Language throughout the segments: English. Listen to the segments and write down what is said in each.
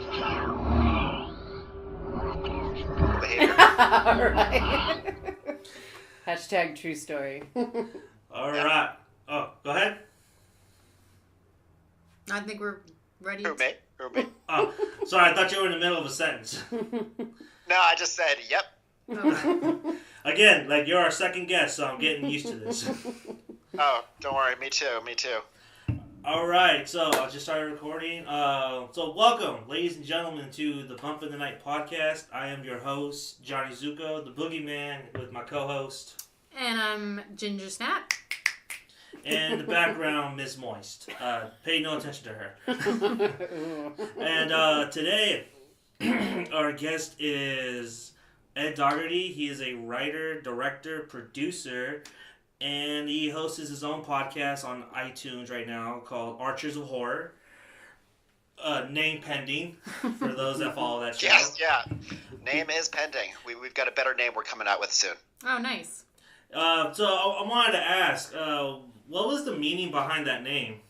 Behavior. Alright. Hashtag true story. Alright. Oh, go ahead. I think we're ready. Who, me? Oh, sorry, I thought you were in the middle of a sentence. No, I just said, yep. Okay. Again, like, you're our second guest, so I'm getting used to this. Oh, don't worry. Me too. Alright, so I just started recording. So welcome, ladies and gentlemen, to the Bump in the Night podcast. I am your host, Johnny Zuko, the Boogeyman, with my co-host. And I'm Ginger Snap. And in the background, Miss Moist. Pay no attention to her. And today, our guest is Ed Dougherty. He is a writer, director, producer, and he hosts his own podcast on iTunes right now called Archers of Horror. Name pending for those that follow that show. Yes, yeah. Name is pending. We've got a better name we're coming out with soon. Oh, nice. So I wanted to ask, what was the meaning behind that name?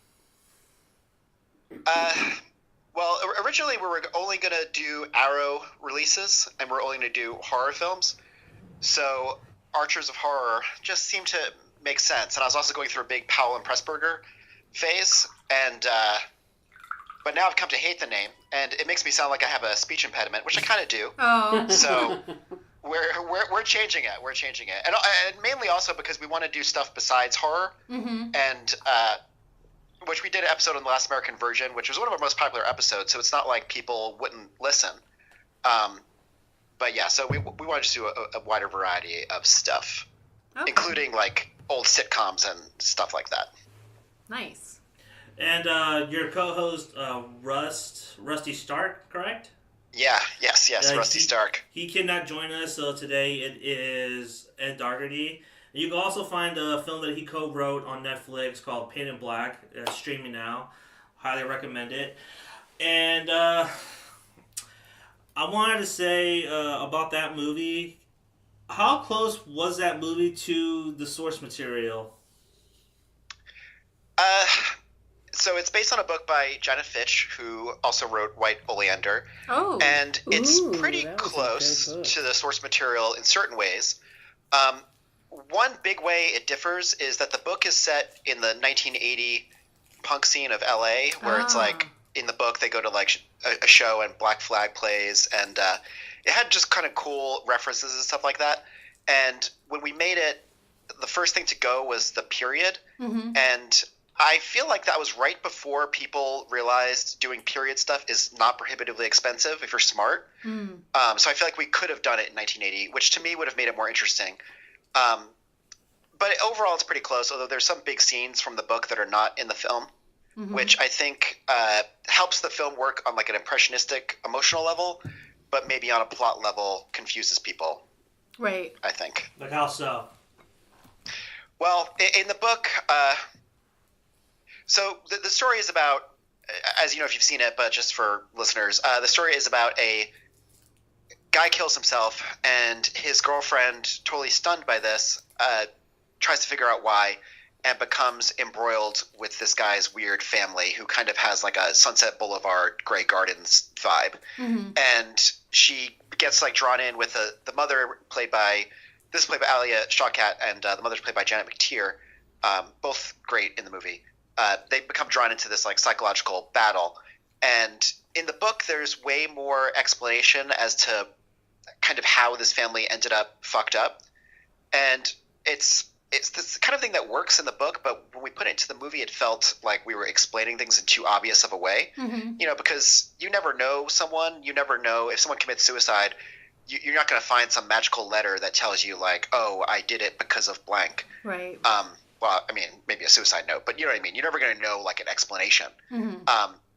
Well, originally we were only going to do Arrow releases, and we're only going to do horror films. So Archers of Horror just seemed to make sense. And I was also going through a big Powell and Pressburger phase, and but now I've come to hate the name, and it makes me sound like I have a speech impediment, which I kind of do. Oh. So we're changing it. We're changing it, and mainly also because we want to do stuff besides horror, and which we did an episode on the Last American Virgin, which was one of our most popular episodes. So it's not like people wouldn't listen. But yeah, so we want to just do a wider variety of stuff, including like old sitcoms and stuff like that. Nice. And your co-host, Rusty Stark, correct? Yeah, yes, Rusty Stark. He cannot join us, so today it is Ed Dougherty. You can also find a film that he co-wrote on Netflix called Paint in Black. It's streaming now. Highly recommend it. And I wanted to say about that movie, how close was that movie to the source material? So it's based on a book by Janet Fitch, who also wrote White Oleander. Oh. And it's pretty close to the source material in certain ways. One big way it differs is that the book is set in the 1980 punk scene of LA, where it's like in the book they go to like a show and Black Flag plays, and it had just kind of cool references and stuff like that. And when we made it, the first thing to go was the period, and I feel like that was right before people realized doing period stuff is not prohibitively expensive if you're smart. So I feel like we could have done it in 1980, which to me would have made it more interesting. But overall, it's pretty close, although there's some big scenes from the book that are not in the film, which I think helps the film work on like an impressionistic emotional level, but maybe on a plot level confuses people. Right. I think. Like how so? Well, in the book, so the story is about, as you know if you've seen it, but just for listeners, the story is about a guy kills himself, and his girlfriend, totally stunned by this, tries to figure out why, and becomes embroiled with this guy's weird family who kind of has like a Sunset Boulevard, Grey Gardens vibe. And she gets like drawn in with the mother played by Alia Shawkat, and the mother's played by Janet McTeer, both great in the movie. They become drawn into this like psychological battle, and in the book there's way more explanation as to kind of how this family ended up fucked up, and it's this kind of thing that works in the book, but when we put it into the movie it felt like we were explaining things in too obvious of a way. You know, because you never know someone, you never know if someone commits suicide, you're not going to find some magical letter that tells you like, oh, I did it because of blank. Right. Well, I mean, maybe a suicide note, but you know what I mean? You're never going to know like an explanation.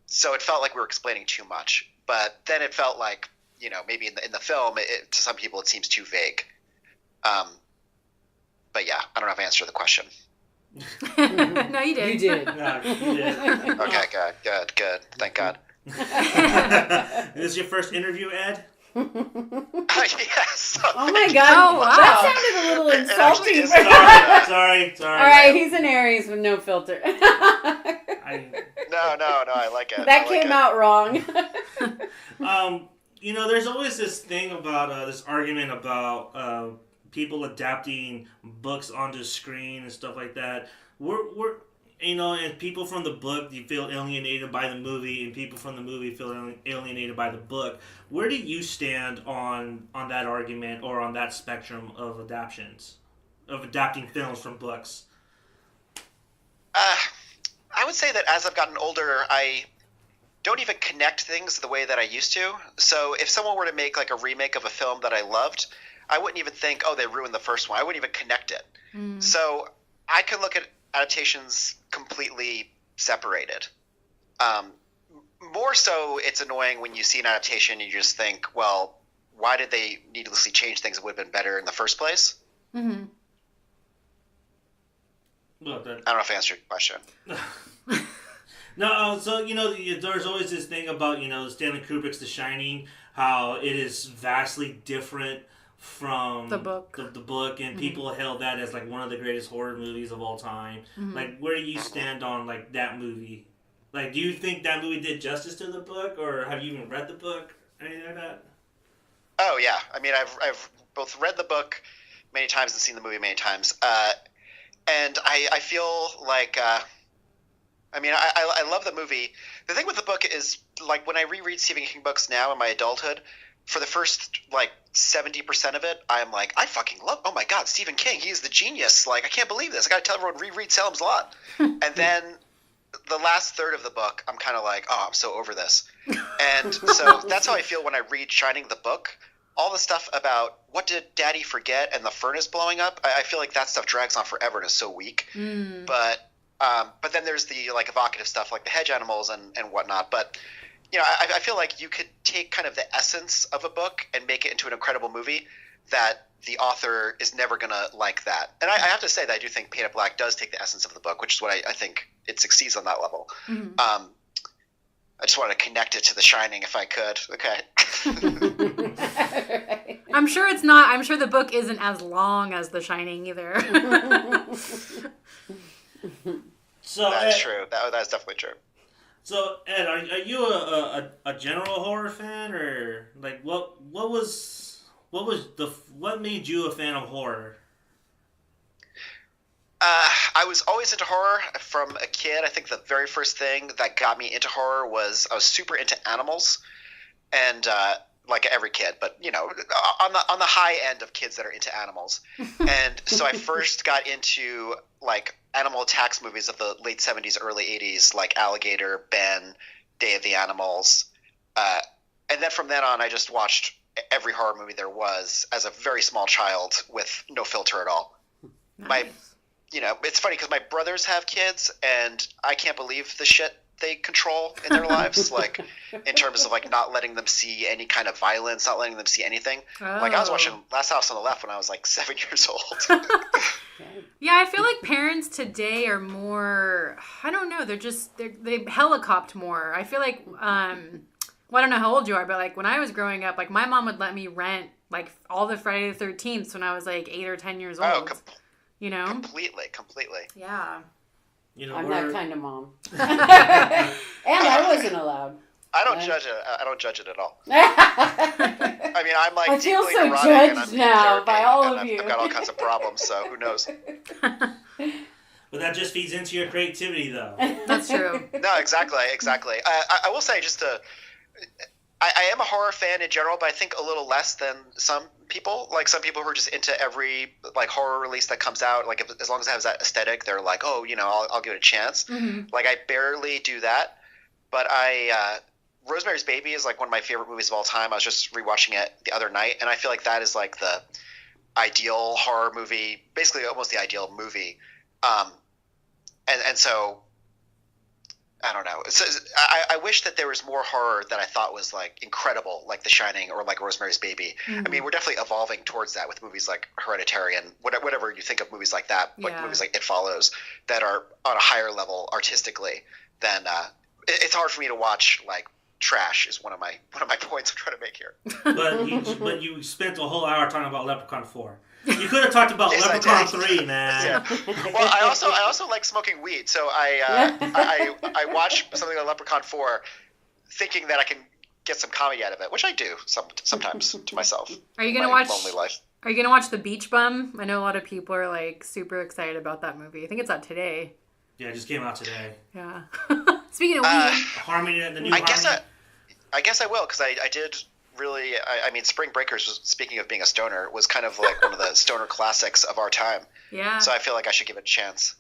So it felt like we were explaining too much, but then it felt like, you know, maybe in the film, to some people it seems too vague. But yeah, I don't know if I answered the question. No, you did. You did. No, you did. Okay, good. Thank God. This is your first interview, Ed? Yes. Oh my god. Oh, wow. That sounded a little It actually insulting. is Sorry. Alright, he's an Aries with no filter. No, I like it. That came out wrong. There's always this thing about this argument about people adapting books onto screen and stuff like that. We're and people from the book, you feel alienated by the movie, and people from the movie feel alienated by the book. Where do you stand on that argument or on that spectrum of adapting films from books? I would say that as I've gotten older, I don't even connect things the way that I used to. So if someone were to make like a remake of a film that I loved, I wouldn't even think, oh, they ruined the first one. I wouldn't even connect it. So I could look at adaptations completely separated. More so, it's annoying when you see an adaptation and you just think, well, why did they needlessly change things that would have been better in the first place? Mm-hmm. Well, I don't know if I answered your question. No, so, there's always this thing about, Stanley Kubrick's The Shining, how it is vastly different from The book. The book, and people hail that as, like, one of the greatest horror movies of all time. Mm-hmm. Like, where do you stand on, like, that movie? Like, do you think that movie did justice to the book, or have you even read the book, anything like that? Oh, yeah. I mean, I've both read the book many times and seen the movie many times. And I feel like... I love the movie. The thing with the book is, like, when I reread Stephen King books now in my adulthood, for the first, like, 70% of it, I'm like, I fucking love, oh my god, Stephen King, he's the genius. Like, I can't believe this. I gotta tell everyone, reread Salem's Lot. And then the last third of the book, I'm kind of like, oh, I'm so over this. And so that's how I feel when I read Shining the book. All the stuff about what did Daddy forget and the furnace blowing up, I feel like that stuff drags on forever and is so weak. But then there's the like evocative stuff like the hedge animals and whatnot. But I feel like you could take kind of the essence of a book and make it into an incredible movie that the author is never going to like that. And I have to say that I do think Paint It Black does take the essence of the book, which is what I think it succeeds on that level. Mm-hmm. I just wanted to connect it to The Shining if I could. Okay. I'm sure it's not. I'm sure the book isn't as long as The Shining either. So that's Ed, true. That's definitely true. So Ed, are you a general horror fan, or like what made you a fan of horror? I was always into horror from a kid. I think the very first thing that got me into horror was I was super into animals, and like every kid, but on the high end of kids that are into animals. And so I first got into like animal attacks movies of the late 70s, early 80s, like Alligator, Ben, Day of the Animals. And then from then on, I just watched every horror movie there was as a very small child with no filter at all. Nice. It's funny because my brothers have kids, and I can't believe the shit they control in their lives, like in terms of like not letting them see any kind of violence, not letting them see anything. Like I was watching Last House on the Left when I was like 7 years old. Yeah, I feel like parents today are more, I don't know, they helicopter more. I feel like, I don't know how old you are, but like when I was growing up, like my mom would let me rent like all the Friday the 13th when I was like 8 or 10 years old. Completely. Yeah. I'm that kind of mom. And I wasn't allowed. I don't judge it. I don't judge it at all. I mean, I'm like I feel deeply so neurotic judged and I'm now by all of I've you. got all kinds of problems, so who knows? But that just feeds into your creativity, though. That's true. No, exactly. I will say I am a horror fan in general, but I think a little less than some people. Like some people who are just into every like horror release that comes out. Like as long as it has that aesthetic, they're like, oh, I'll give it a chance. Mm-hmm. Like I barely do that, but Rosemary's Baby is like one of my favorite movies of all time. I was just rewatching it the other night, and I feel like that is like the ideal horror movie, basically almost the ideal movie. And so I don't know. So I wish that there was more horror that I thought was like incredible, like The Shining or like Rosemary's Baby. Mm-hmm. I mean, we're definitely evolving towards that with movies like Hereditary and whatever you think of movies like that, like movies like It Follows that are on a higher level artistically than it's hard for me to watch like trash is one of my points I'm trying to make here. But you spent a whole hour talking about Leprechaun 4. You could have talked about Yes, Leprechaun 3, man. Yeah. Well, I also like smoking weed, so I watch something like Leprechaun 4, thinking that I can get some comedy out of it, which I do sometimes to myself. Are you gonna my watch? Lonely life. Are you gonna watch The Beach Bum? I know a lot of people are like super excited about that movie. I think it's out today. Yeah, it just came out today. Yeah. Speaking of weed, Harmony, the new I Harmony. guess I will, because I did really. I mean, Spring Breakers, speaking of being a stoner, was kind of like one of the stoner classics of our time. yeah. So I feel like I should give it a chance.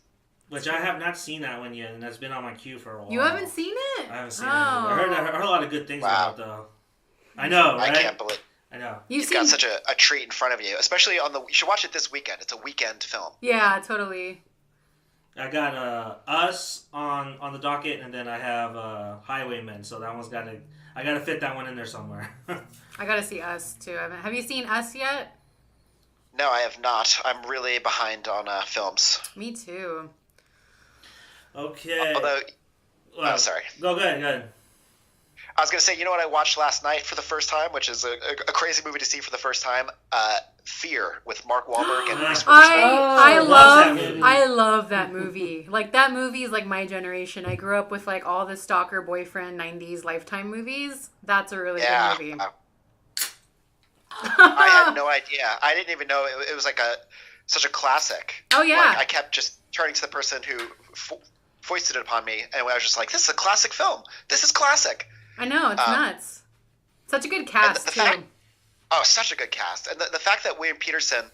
Which I have not seen that one yet, and that's been on my queue for a while. You haven't seen it? I haven't seen it. I heard a lot of good things about it, though. I know, right? I can't believe I know. you've got such a treat in front of you, especially on the. You should watch it this weekend. It's a weekend film. Yeah, totally. I got Us on the docket, and then I have Highwaymen. So that one's I gotta fit that one in there somewhere. I gotta see Us too. Have you seen Us yet? No, I have not. I'm really behind on films. Me too. Okay. Although, Well, sorry. Go ahead. I was going to say, you know what I watched last night for the first time, which is a crazy movie to see for the first time? Fear with Mark Wahlberg and Reese Witherspoon. I love that movie. Like, that movie is like my generation. I grew up with like all the stalker boyfriend 90s Lifetime movies. That's a really good movie. I had no idea. I didn't even know it was like such a classic. Oh yeah. Like, I kept just turning to the person who foisted it upon me, and I was just like, "This is a classic film. This is classic." I know, it's nuts. Such a good cast too. Such a good cast, and the fact that William Peterson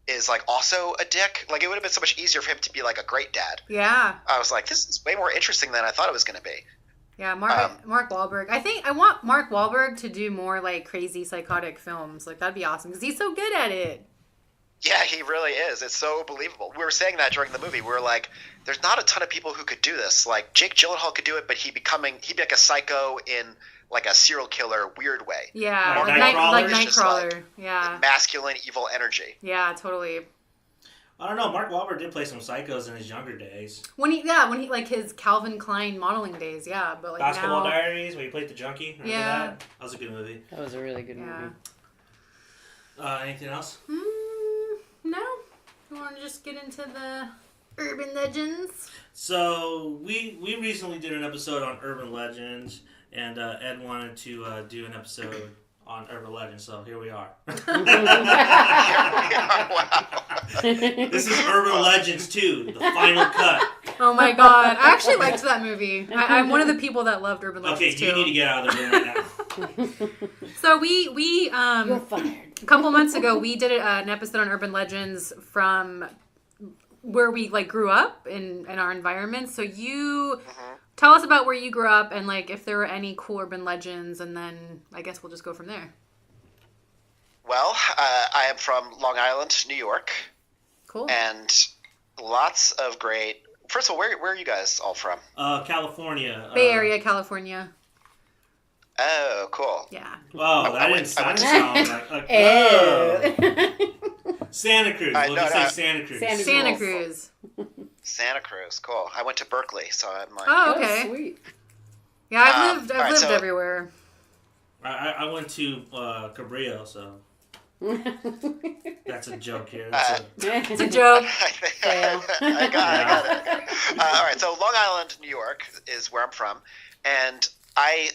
is like also a dick. Like, it would have been so much easier for him to be like a great dad. Yeah. I was like, this is way more interesting than I thought it was going to be. Yeah, Mark Wahlberg. I think I want Mark Wahlberg to do more like crazy psychotic films. Like, that'd be awesome because he's so good at it. Yeah, he really is. It's so believable. We were saying that during the movie. We were like, there's not a ton of people who could do this. Like, Jake Gyllenhaal could do it, but he'd be like a psycho in like a serial killer weird way. Yeah, like Nightcrawler. Like yeah. Masculine evil energy. Yeah, totally. I don't know. Mark Wahlberg did play some psychos in his younger days. When he like his Calvin Klein modeling days, yeah. But like Basketball Diaries, where he played the junkie. Remember that? That was a good movie. That was a really good movie. Anything else? No. You want to just get into the urban legends? So we recently did an episode on urban legends, and Ed wanted to do an episode on urban legends, so here we are. Wow. This is Urban Legends 2, the final cut. Oh my god. I actually liked that movie. I'm one of the people that loved Urban Legends too. Okay, you need to get out of the room right now. So we You're fired. a couple months ago we did an episode on Urban Legends from where we like grew up in our environment. So you tell us about where you grew up and like if there were any cool urban legends, and then I guess we'll just go from there. Well, I am from Long Island, New York. Cool. And lots of great. First of all, where are you guys all from? California. Bay Area, California. Oh, cool. Yeah. Wow, that didn't sound like Santa Cruz. We'll just say Santa Cruz. Santa Cruz. Santa Cruz, cool. I went to Berkeley, so I'm like. Oh, okay. Oh, sweet. Yeah, I've lived everywhere. I went to Cabrillo, so that's a joke here. It's a joke. I got it. All right, so Long Island, New York is where I'm from, and I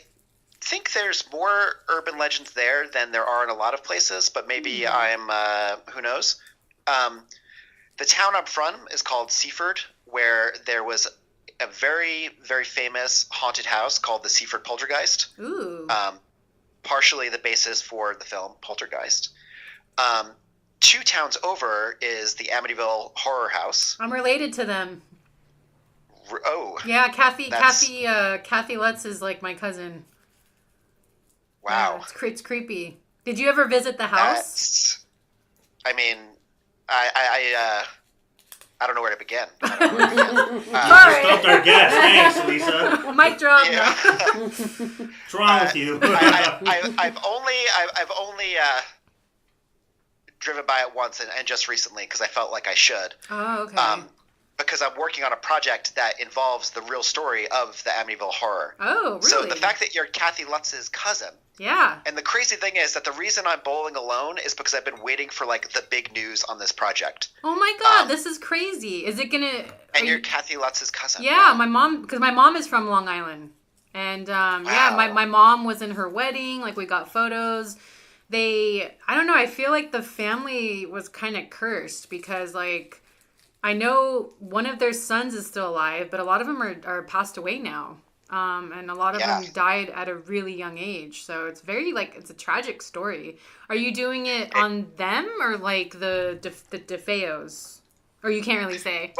think there's more urban legends there than there are in a lot of places, but maybe I'm who knows. The town I'm from is called Seaford, where there was a very, very famous haunted house called the Seaford Poltergeist. Ooh. Partially the basis for the film Poltergeist. 2 towns over is the Amityville Horror House. I'm related to them. Oh. Yeah, Kathy Lutz is like my cousin. Wow. Yeah, it's creepy. Did you ever visit the house? I mean, I don't know where to begin. Sorry. Stumped our guest. Thanks, Lisa. Mic drop. Yeah. What's wrong with you? I've only driven by it once and just recently because I felt like I should. Oh, okay. because I'm working on a project that involves the real story of the Amityville Horror. Oh, really? So the fact that you're Kathy Lutz's cousin. Yeah. And the crazy thing is that the reason I'm bowling alone is because I've been waiting for like the big news on this project. Oh my God, this is crazy. Is it gonna? And you're Kathy Lutz's cousin. Yeah, my mom, because my mom is from Long Island, and yeah, my mom was in her wedding. Like we got photos. I don't know. I feel like the family was kind of cursed because like. I know one of their sons is still alive, but a lot of them are passed away now. And a lot of them died at a really young age. So it's very, like, it's a tragic story. Are you doing it on them or, like, the DeFeos? Or you can't really say?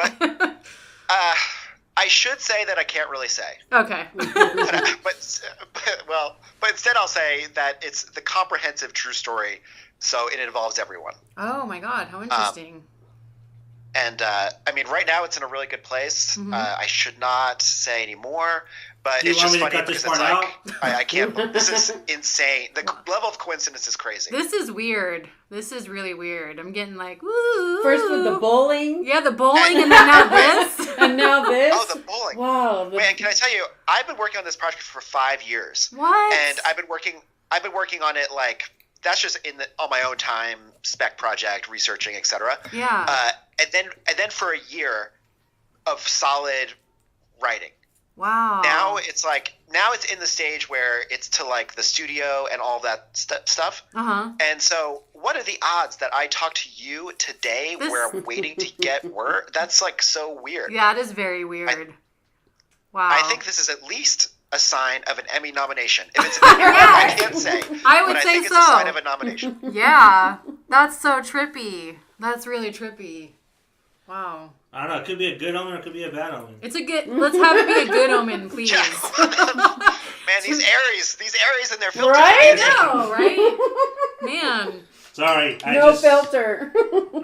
I should say that I can't really say. Okay. but instead I'll say that it's the comprehensive true story, so it involves everyone. Oh, my God. How interesting. And, I mean, right now it's in a really good place. Mm-hmm. I should not say any more, but it's just funny because it's like, I can't, this is insane. The level of coincidence is crazy. This is weird. This is really weird. I'm getting like, woo. First with the bowling. Yeah, the bowling, and then now this. And now this. Oh, the bowling. Wow. Man, can I tell you, I've been working on this project for 5 years. What? And I've been working on it like, that's just on my own time, spec project, researching, etc. Yeah. And then for a year of solid writing. Wow. Now it's in the stage where it's to like the studio and all that stuff. Uh-huh. And so what are the odds that I talk to you today where I'm waiting to get word? That's like so weird. Yeah, it is very weird. Wow. I think this is at least a sign of an Emmy nomination. If it's an Emmy, I can't say. I would but say I think so. It's a sign of a nomination. Yeah. That's so trippy. That's really trippy. Wow. I don't know. It could be a good omen or it could be a bad omen. It's a good. Let's have it be a good omen, please. Man, these Aries and their filters. Right? I know, right? Man. Sorry. No filter.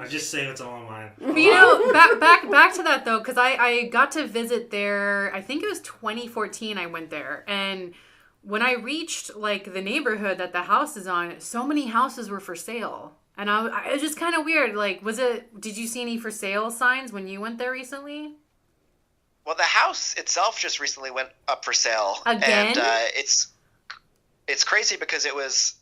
I just say what's on my mind. But, you know, back to that though, because I got to visit there. I think it was 2014. I went there, and when I reached like the neighborhood that the house is on, so many houses were for sale. And it was just kind of weird. Like, did you see any for sale signs when you went there recently? Well, the house itself just recently went up for sale. Again? And it's crazy because it was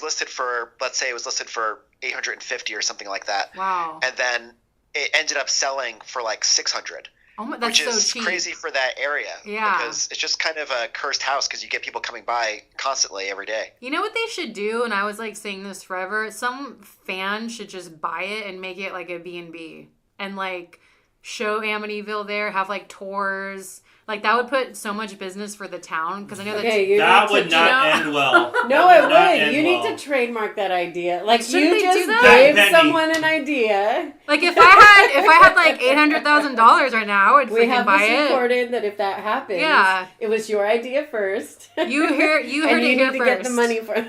listed for, let's say it was listed for $850 or something like that. Wow. And then it ended up selling for like $600. Oh my, that's which is so cheap. crazy for that area. Yeah. Because it's just kind of a cursed house because you get people coming by constantly every day. You know what they should do? And I was like saying this forever. Some fan should just buy it and make it like a B&B. And like show Amityville there, have like tours. Like that would put so much business for the town because I know that would not end well. No, it would. You need to trademark that idea. Like Shouldn't you just gave someone an idea. Like if I had like $800,000 right now, I would freaking buy it. We have this recorded that if that happens, yeah, it was your idea first. You heard it here first. And you need to get the money for it.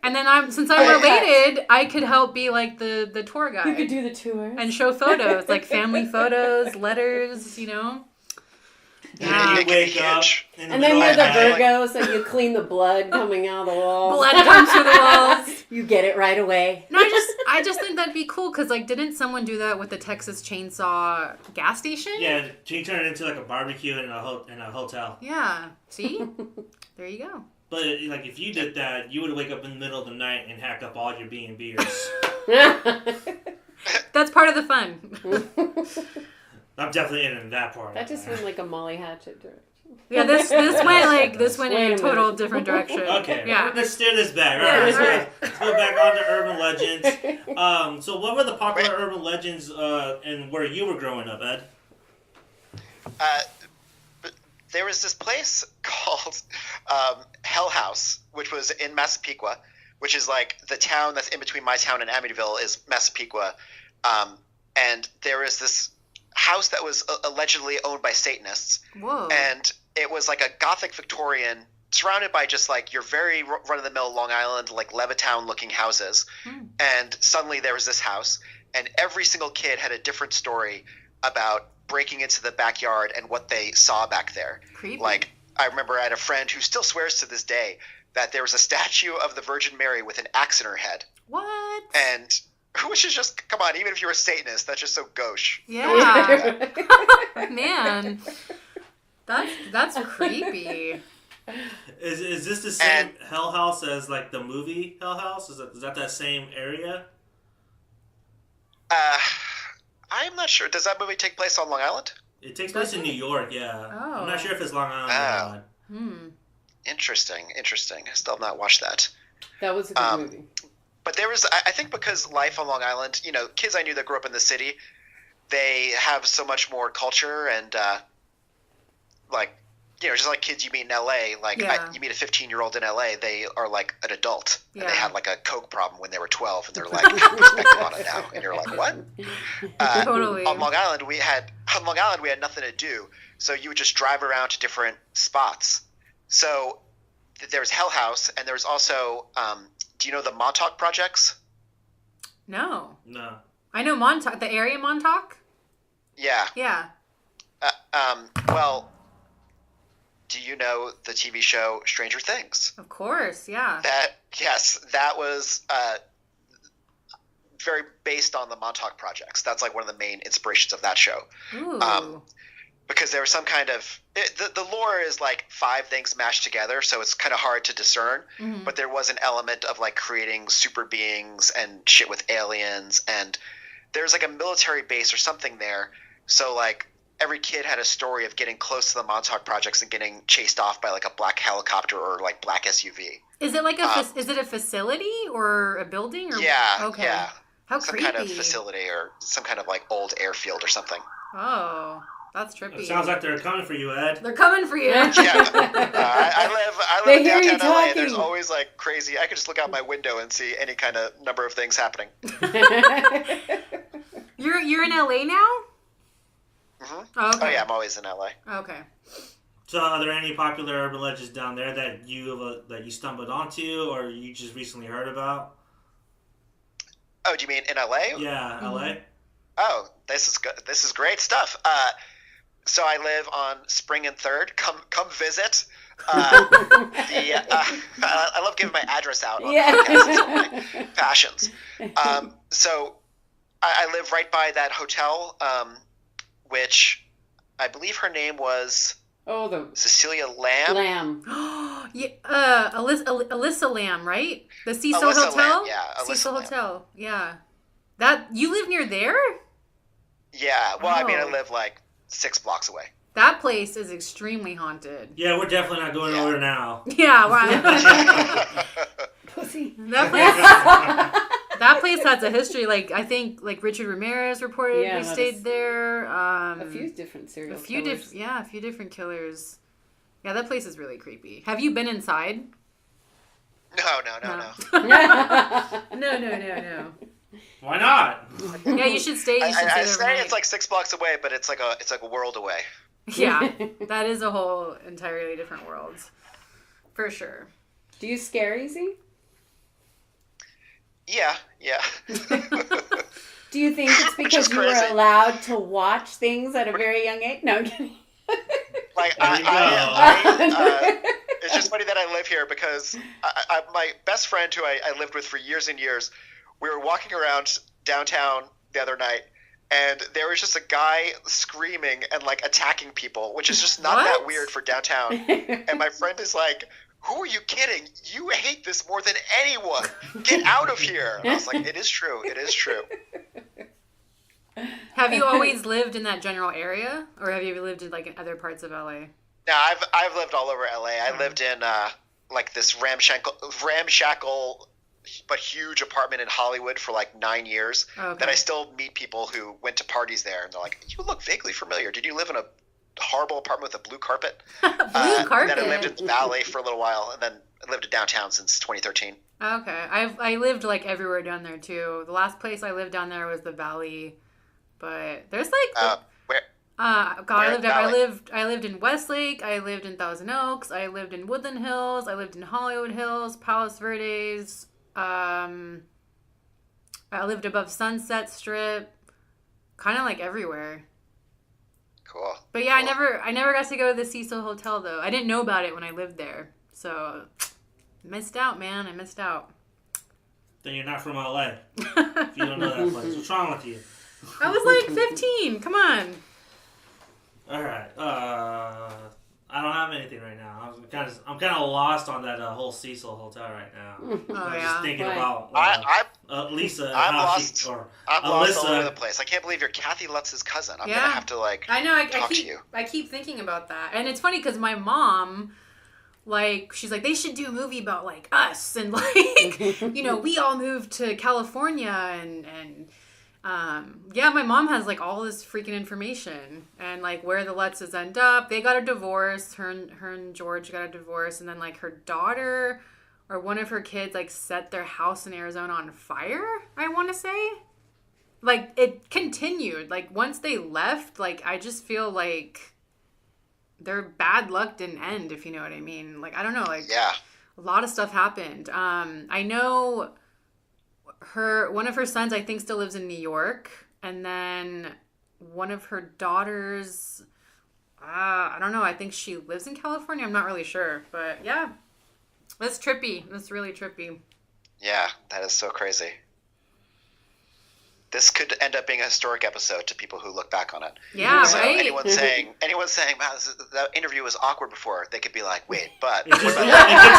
And then since I'm related, I could help be like the tour guide. You could do the tour and show photos, like family photos, letters, you know. Yeah. You wake up, and then you're the Virgo, so you clean the blood coming out of the walls. Blood comes through the walls. You get it right away. No, I just think that'd be cool because like, didn't someone do that with the Texas Chainsaw gas station? Yeah, she turned it into like a barbecue in a hotel. Yeah. See, there you go. But like, if you did that, you would wake up in the middle of the night and hack up all your B&Bers. That's part of the fun. I'm definitely in that part. That just went like a Molly Hatchet direction. Yeah, this went in a total different direction. Okay, yeah. Let's steer this back. All right, let's go back on to urban legends. So what were the popular urban legends and where you were growing up, Ed? There was this place called Hell House, which was in Massapequa, which is like the town that's in between my town and Amityville is Massapequa. And there is this house that was allegedly owned by Satanists. Whoa. And it was like a Gothic Victorian surrounded by just like your very run-of-the-mill Long Island, like Levittown-looking houses. And suddenly there was this house, and every single kid had a different story about breaking into the backyard and what they saw back there. Creepy. Like, I remember I had a friend who still swears to this day that there was a statue of the Virgin Mary with an axe in her head. What? And Which is just, come on, even if you're a Satanist, that's just so gauche. Yeah. Man. That's creepy. Is this the same Hell House as like the movie Hell House? Is that same area? I'm not sure. Does that movie take place on Long Island? It takes place in New York, yeah. Oh. I'm not sure if it's Long Island or not. Interesting. I still have not watched that. That was a good movie. But there was, I think because life on Long Island, kids I knew that grew up in the city, they have so much more culture and, just like kids you meet in LA, you meet a 15-year-old in LA, they are like an adult. Yeah. And they had like a coke problem when they were 12, and they're like, perspective on it now. And you're like, what? Totally. On Long Island, we had nothing to do. So you would just drive around to different spots. So there was Hell House, and there was also, do you know the Montauk Projects? No. I know Montauk, the area Montauk? Yeah. Yeah. Well, do you know the TV show Stranger Things? Of course, yeah. That was very based on the Montauk Projects. That's like one of the main inspirations of that show. Ooh. Because there was some kind of the lore is like 5 things mashed together, so it's kind of hard to discern. Mm-hmm. But there was an element of like creating super beings and shit with aliens, and there's like a military base or something there. So like every kid had a story of getting close to the Montauk Projects and getting chased off by like a black helicopter or like black SUV. Is it like is it a facility or a building? Or? Yeah. Okay. Yeah. How some creepy. kind of facility or some kind of like old airfield or something. Oh. That's trippy. It sounds like they're coming for you, Ed. They're coming for you. Yeah. I live in downtown LA. There's always like crazy. I could just look out my window and see any kind of number of things happening. You're in LA now? Mm-hmm. Oh, okay. Oh yeah, I'm always in LA. Okay. So, are there any popular urban legends down there that you stumbled onto, or you just recently heard about? Oh, do you mean in LA? Yeah, LA. Mm-hmm. Oh, this is good. This is great stuff. So I live on Spring and 3rd. Come visit. I love giving my address out on podcasts. It's one of my passions. So I live right by that hotel, which I believe her name was Cecilia Lamb. Yeah, Alyssa Lamb, right? The Cecil Alyssa Hotel? Lamb, yeah. Cecil Lamb. Hotel, yeah. You live near there? Yeah, well, I mean, I Oh. live like 6 blocks away. That place is extremely haunted. Yeah, we're definitely not going over there now. Yeah, right. Pussy. That place has a history. Like, I think like Richard Ramirez reportedly stayed there. A few different serial killers. A few different killers. Yeah, that place is really creepy. Have you been inside? No. No. Why not? Yeah, you should stay. I say it's like 6 blocks away, but it's like a world away. Yeah, that is a whole entirely different world, for sure. Do you scare easy? Yeah. Do you think it's because you were allowed to watch things at a very young age? No, I'm kidding. Like it's just funny that I live here because my best friend who I lived with for years and years, we were walking around downtown the other night, and there was just a guy screaming and like attacking people, which is just not that weird for downtown. And my friend is like, "Who are you kidding? You hate this more than anyone. Get out of here." And I was like, It is true. Have you always lived in that general area, or have you lived in like in other parts of LA? No, I've lived all over LA. I lived in like this ramshackle but huge apartment in Hollywood for like 9 years. Okay. That I still meet people who went to parties there, and they're like, "You look vaguely familiar. Did you live in a horrible apartment with a blue carpet?" Carpet. Then I lived in the Valley for a little while, and then I lived in downtown since 2013. Okay, I lived like everywhere down there too. The last place I lived down there was the Valley, but there's like Where? I lived in Westlake. I lived in Thousand Oaks. I lived in Woodland Hills. I lived in Hollywood Hills, Palos Verdes. I lived above Sunset Strip. Kind of like everywhere. Cool. But yeah, cool. I never got to go to the Cecil Hotel though. I didn't know about it when I lived there, so missed out, man. I missed out. Then you're not from LA. If you don't know that place. What's wrong with you? I was like 15. Come on. Alright. I don't have anything right now. I'm kind of lost on that whole Cecil Hotel right now. I'm just thinking about Lisa. I'm lost. I'm lost all over the Alyssa. place. I can't believe you're Kathy Lutz's cousin. I'm Yeah. gonna have to I know. talk to you. I keep thinking about that, and it's funny because my mom, like, she's like, they should do a movie about like us and like, we all moved to California and yeah, my mom has like all this freaking information and like where the Lutzes end up. They got a divorce. Her and George got a divorce, and then like her daughter or one of her kids like set their house in Arizona on fire. I want to say, like it continued. Like once they left, like I just feel like their bad luck didn't end. If you know what I mean. Like I don't know. Like Yeah. a lot of stuff happened. I know. One of her sons, I think, still lives in New York, and then one of her daughters, I don't know. I think she lives in California. I'm not really sure, but yeah, that's trippy. That's really trippy. Yeah, that is so crazy. This could end up being a historic episode to people who look back on it. Yeah, So right. anyone saying, wow, that interview was awkward before, they could be like, wait, but It gets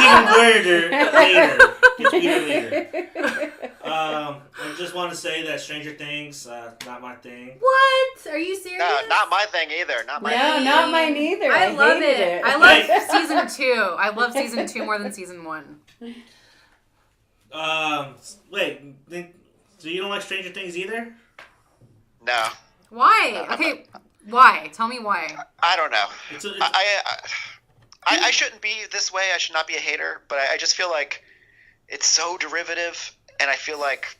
even weirder later. Gets weirder later. I just want to say that Stranger Things, not my thing. What? Are you serious? no, not my thing either. Not my No, thing. not mine either. I love hated it. I love season 2. I love season 2 more than season 1. So you don't like Stranger Things either? No, Why? Okay, why? Tell me why. I don't know. It's I shouldn't be this way. I should not be a hater, but I just feel like it's so derivative, and I feel like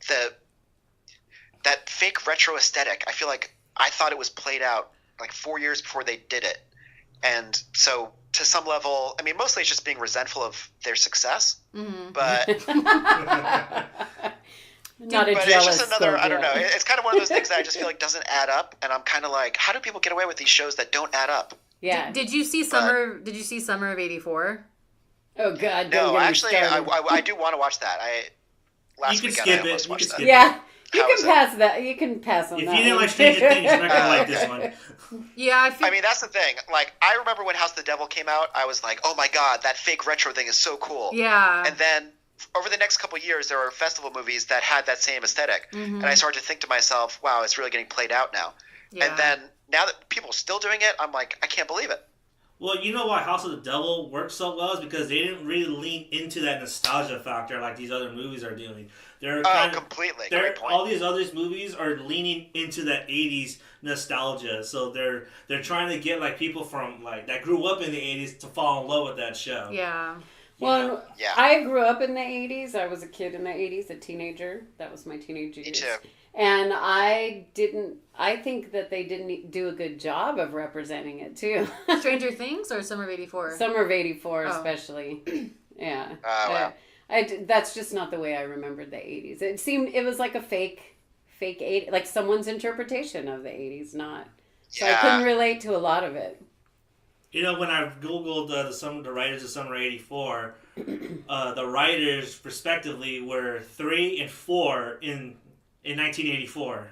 that fake retro aesthetic. I feel like I thought it was played out like 4 years before they did it, and so to some level, I mean, mostly it's just being resentful of their success, but Not a but jealous it's just another. I don't know. Scorpio. It's kind of one of those things that I just feel like doesn't add up, and I'm kind of like, how do people get away with these shows that don't add up? Yeah. Did you see Summer? Did you see Summer of '84? Oh God. Don't No, get me actually, started. I do want to watch that. Last You can weekend skip I almost it. watched You that. can skip Yeah. You How can is it? pass that. You can pass on If that. you didn't one. like Stranger Things, you're not gonna like this one. Yeah, I feel. I mean, that's the thing. Like, I remember when House of the Devil came out, I was like, oh my god, that fake retro thing is so cool. Yeah. And then over the next couple of years, there were festival movies that had that same aesthetic. And I started to think to myself, wow, it's really getting played out now. Yeah. And then now that people are still doing it, I'm like, I can't believe it. Well, you know why House of the Devil works so well is because they didn't really lean into that nostalgia factor like these other movies are doing. They're Completely. Great point. all these other movies are leaning into that '80s nostalgia, so they're trying to get like people from like that grew up in the '80s to fall in love with that show. Yeah. Well, Yeah. I grew up in the 80s. I was a kid in the 80s, a teenager. That was my teenage years. Me too. And I think that they didn't do a good job of representing it too. Stranger Things or Summer of '84? Summer of '84 Oh. especially. Yeah. Wow. That's just not the way I remembered the 80s. It was like a fake 80, like someone's interpretation of the 80s, not. So I couldn't relate to a lot of it. You know, when I googled the writers of Summer '84, the writers respectively were 3 and 4 in 1984.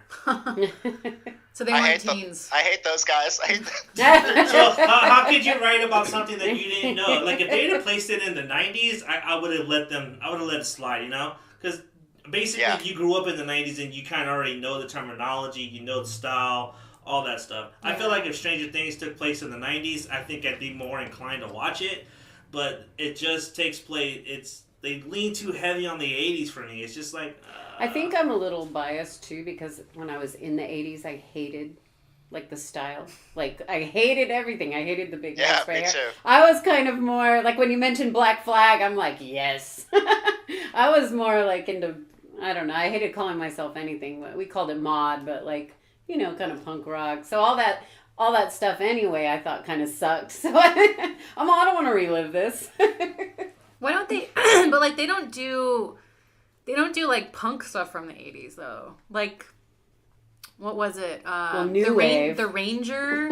So they weren't teens. I hate those guys. I hate them. So how could you write about something that you didn't know? Like if they'd have placed it in the '90s, I would have let it slide, you know, because basically you grew up in the '90s and you kind of already know the terminology, you know the style, all that stuff. I feel like if Stranger Things took place in the '90s, I think I'd be more inclined to watch it, but it just takes place. They lean too heavy on the '80s for me. It's just like. I think I'm a little biased too because when I was in the 80s, I hated like the style. Like I hated everything. I hated the big hair. Me too. I was kind of more like when you mentioned Black Flag, I'm like, yes. I was more like into, I don't know. I hated calling myself anything. We called it mod, but like, you know, kind of punk rock. So all that stuff anyway, I thought kind of sucked. So I don't want to relive this. Why don't they? But like they don't do like punk stuff from the 80s though. Like, what was it? New Wave. The Ranger.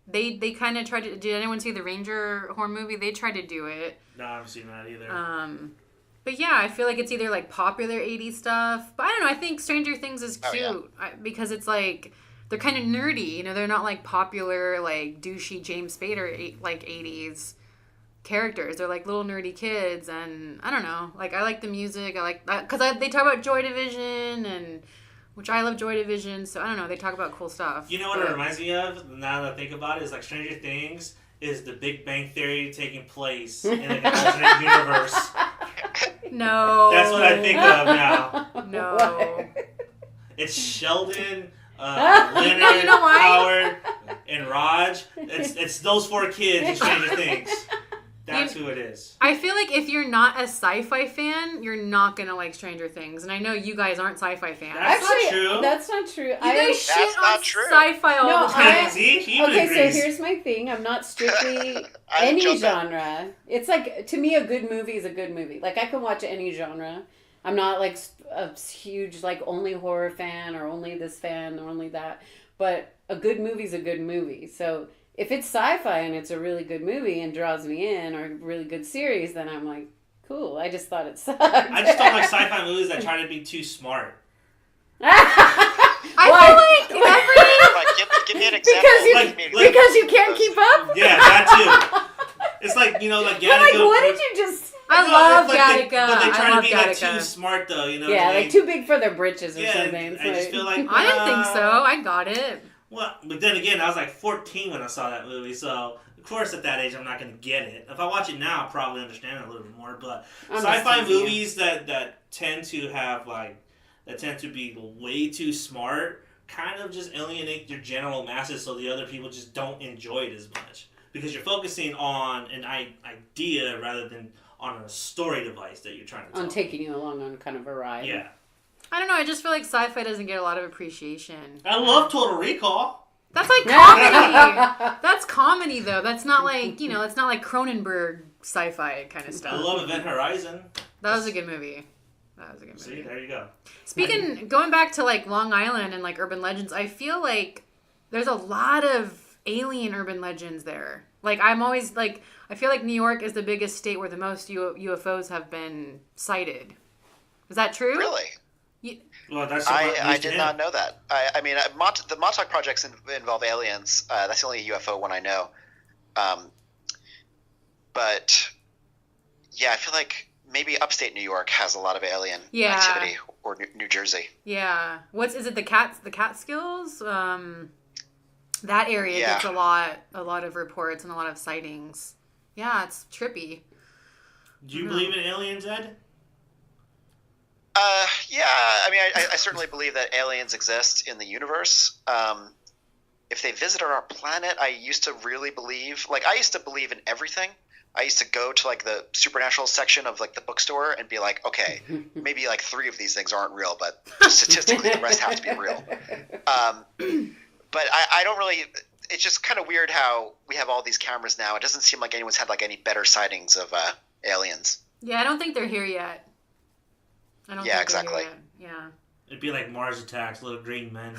they kind of tried to. Did anyone see the Ranger horror movie? They tried to do it. No, I haven't seen that either. But yeah, I feel like it's either like popular 80s stuff. But I don't know. I think Stranger Things is cute because it's like they're kind of nerdy. You know, they're not like popular, like douchey James Spader like 80s characters. They're like little nerdy kids, and I don't know. Like I like the music. I like that because they talk about Joy Division and. Which I love Joy Division, so I don't know. They talk about cool stuff. You know what it reminds me of? Now that I think about it, is like Stranger Things is the Big Bang Theory taking place in an alternate universe. No. That's what I think of now. No. It's Sheldon, Leonard, You know why? Howard, and Raj. It's those 4 kids in Stranger Things. That's who it is. I feel like if you're not a sci-fi fan, you're not gonna like Stranger Things, and I know you guys aren't sci-fi fans. That's not true. That's not true. You guys shit That's on not true. sci-fi all the time. See, he even Okay, agrees. so here's my thing. I'm not strictly I any jump in. genre. It's like, to me, a good movie is a good movie. Like, I can watch any genre. I'm not like a huge, like, only horror fan or only this fan or only that. But a good movie's a good movie. So if it's sci-fi and it's a really good movie and draws me in, or a really good series, then I'm like, cool. I just thought it sucked. I just don't like sci-fi movies that try to be too smart. I feel like every... Like, give me an example. Because you can't keep up? Yeah, that too. It's like, you know, like I'm like, Gattaca. what did you just... I love But Gattaca. they try I to love be like Gattaca. too smart though, you know. Yeah, they- like too big for their britches or yeah, something. It's I just like- feel like I didn't think so. I got it. Well, but then again, I was like 14 when I saw that movie, so of course at that age I'm not going to get it. If I watch it now, I'll probably understand it a little bit more. But I'm sci-fi just teasing movies that tend to have that tend to be way too smart kind of just alienate your general masses, so the other people just don't enjoy it as much because you're focusing on an idea rather than on a story device that you're trying to tell. on taking you along on kind of a ride. Yeah. I don't know. I just feel like sci-fi doesn't get a lot of appreciation. I love Total Recall. That's like comedy. That's comedy, though. That's not like, you know, it's not like Cronenberg sci-fi kind of I stuff. love Event Horizon. That was a good movie. See, there you go. Going back to like Long Island and like urban legends, I feel like there's a lot of alien urban legends there. Like I'm always like, I feel like New York is the biggest state where the most UFOs have been sighted. Is that true? Really? Well, that's I did not know that. I mean, the Montauk projects involve aliens. That's the only UFO one I know. But yeah, I feel like maybe upstate New York has a lot of alien activity, or New Jersey. Yeah. Is it the Catskills? That area gets a lot of reports and a lot of sightings. Yeah, it's trippy. Do you believe in aliens, Ed? Yeah, I mean, I certainly believe that aliens exist in the universe. If they visited our planet, I used to really believe, like, I used to believe in everything. I used to go to, like, the supernatural section of, like, the bookstore and be like, okay, maybe, like, 3 of these things aren't real, but just statistically the rest have to be real. But I don't really – it's just kind of weird how we have all these cameras now. It doesn't seem like anyone's had, like, any better sightings of aliens. Yeah, I don't think they're here yet. Yeah, exactly. Yeah. It'd be like Mars Attacks, little green men.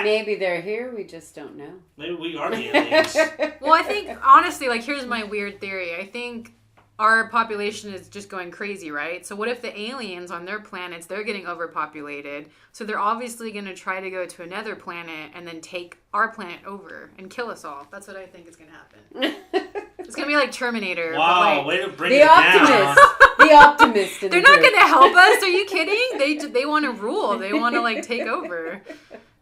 Maybe they're here, we just don't know. Maybe we are the aliens. Well, I think, honestly, like, here's my weird theory. I think our population is just going crazy, right? So what if the aliens on their planets, they're getting overpopulated, so they're obviously going to try to go to another planet and then take our planet over and kill us all. That's what I think is going to happen. It's going to be like Terminator. Wow, like, way to bring The it optimist. down. The optimist. In they're the not group. going to help us. Are you kidding? They want to rule. They want to, like, take over.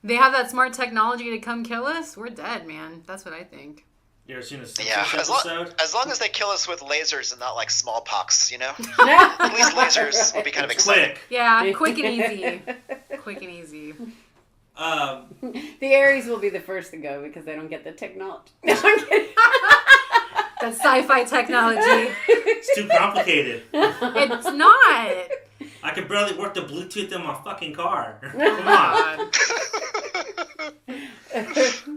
They have that smart technology to come kill us. We're dead, man. That's what I think. You ever seen a Yeah, Simpsons episode? as long as they kill us with lasers and not like smallpox, you know? At least lasers would be kind of exciting. Quick. Yeah, quick and easy. Quick and easy. The Aries will be the first to go because they don't get the technology. No, I'm kidding. That's sci-fi technology. It's too complicated. It's not. I can barely work the Bluetooth in my fucking car. Come on.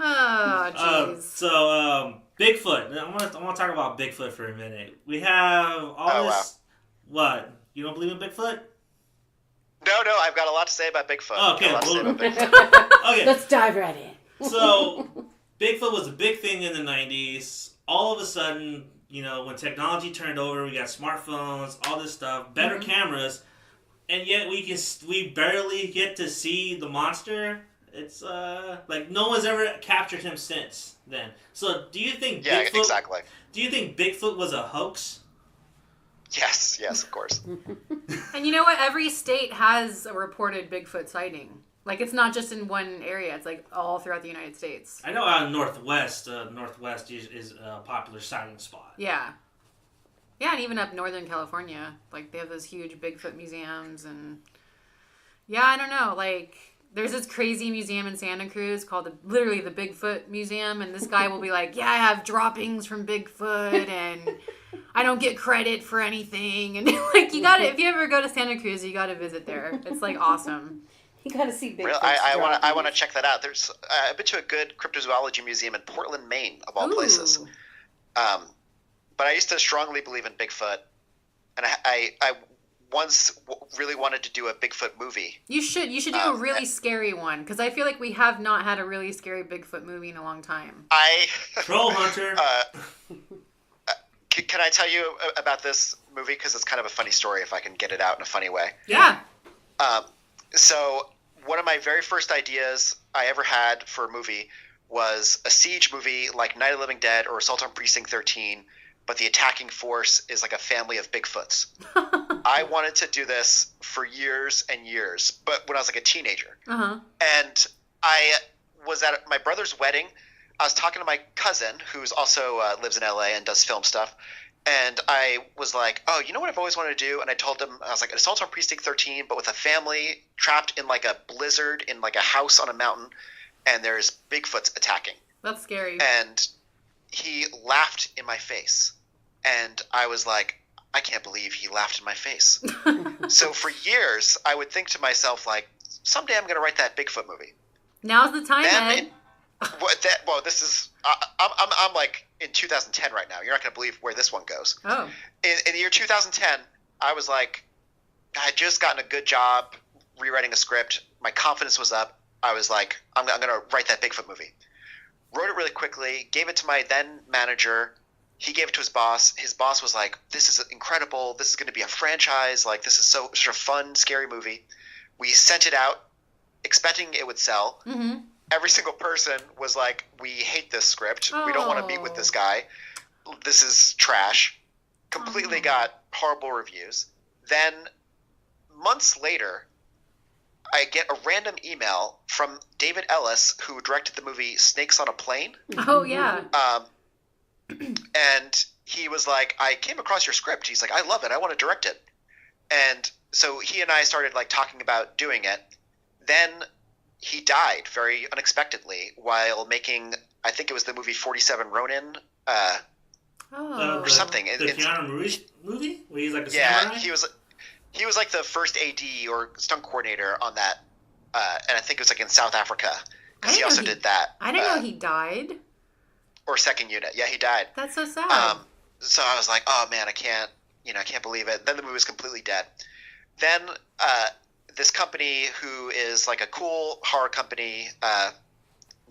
Oh, jeez. So, Bigfoot. I want to talk about Bigfoot for a minute. We have all this. Wow. What? You don't believe in Bigfoot? No, I've got a lot to say about Bigfoot. Okay, Got a lot to say about Bigfoot. Okay. Let's dive right in. So, Bigfoot was a big thing in the 90s. All of a sudden, when technology turned over, we got smartphones, all this stuff, better cameras, and yet we barely get to see the monster. It's like no one's ever captured him since then. So do you think Bigfoot? Exactly. Do you think Bigfoot was a hoax? Yes, of course. And you know what? Every state has a reported Bigfoot sighting. Like, it's not just in one area. It's, like, all throughout the United States. I know out in Northwest is a popular sighting spot. Yeah. Yeah, and even up Northern California. Like, they have those huge Bigfoot museums. And, yeah, I don't know. Like, there's this crazy museum in Santa Cruz called literally the Bigfoot Museum. And this guy will be like, yeah, I have droppings from Bigfoot. And I don't get credit for anything. And, like, if you ever go to Santa Cruz, you got to visit there. It's, like, awesome. You gotta see Bigfoot. Really? I want to check that out. There's I've been to a good cryptozoology museum in Portland, Maine, of all places. But I used to strongly believe in Bigfoot, and I once really wanted to do a Bigfoot movie. You should do a really scary one, because I feel like we have not had a really scary Bigfoot movie in a long time. Troll Hunter. Can I tell you about this movie? Because it's kind of a funny story if I can get it out in a funny way. Yeah. So one of my very first ideas I ever had for a movie was a siege movie like Night of the Living Dead or Assault on Precinct 13, but the attacking force is like a family of Bigfoots. I wanted to do this for years and years, but when I was like a teenager. Uh-huh. And I was at my brother's wedding. I was talking to my cousin, who's also lives in LA and does film stuff. And I was like, oh, you know what I've always wanted to do? And I told him, I was like, Assault on Precinct 13, but with a family trapped in like a blizzard in like a house on a mountain, and there's Bigfoots attacking. That's scary. And he laughed in my face. And I was like, I can't believe he laughed in my face. So for years, I would think to myself, like, someday I'm going to write that Bigfoot movie. Now's the time, Ed. This is I'm like in 2010 right now. You're not going to believe where this one goes. Oh. In the year 2010, I was like, I had just gotten a good job rewriting a script. My confidence was up. I was like, I'm going to write that Bigfoot movie. Wrote it really quickly, gave it to my then manager. He gave it to his boss. His boss was like, this is incredible. This is going to be a franchise. Like, this is such a fun, scary movie. We sent it out expecting it would sell. Mm-hmm. Every single person was like, we hate this script. We don't want to meet with this guy. This is trash. Completely got horrible reviews. Then months later, I get a random email from David Ellis, who directed the movie Snakes on a Plane. Oh, yeah. And he was like, I came across your script. He's like, I love it. I want to direct it. And so he and I started like talking about doing it. Then he died very unexpectedly while making, I think it was the movie 47 Ronin, or something. The Keanu Reeves movie? Where he's like a samurai? Yeah, he was like the first AD or stunt coordinator on that, and I think it was like in South Africa, because he also did that. I didn't know he died. Or second unit. Yeah, he died. That's so sad. So I was like, oh man, I can't believe it. Then the movie was completely dead. Then this company, who is like a cool horror company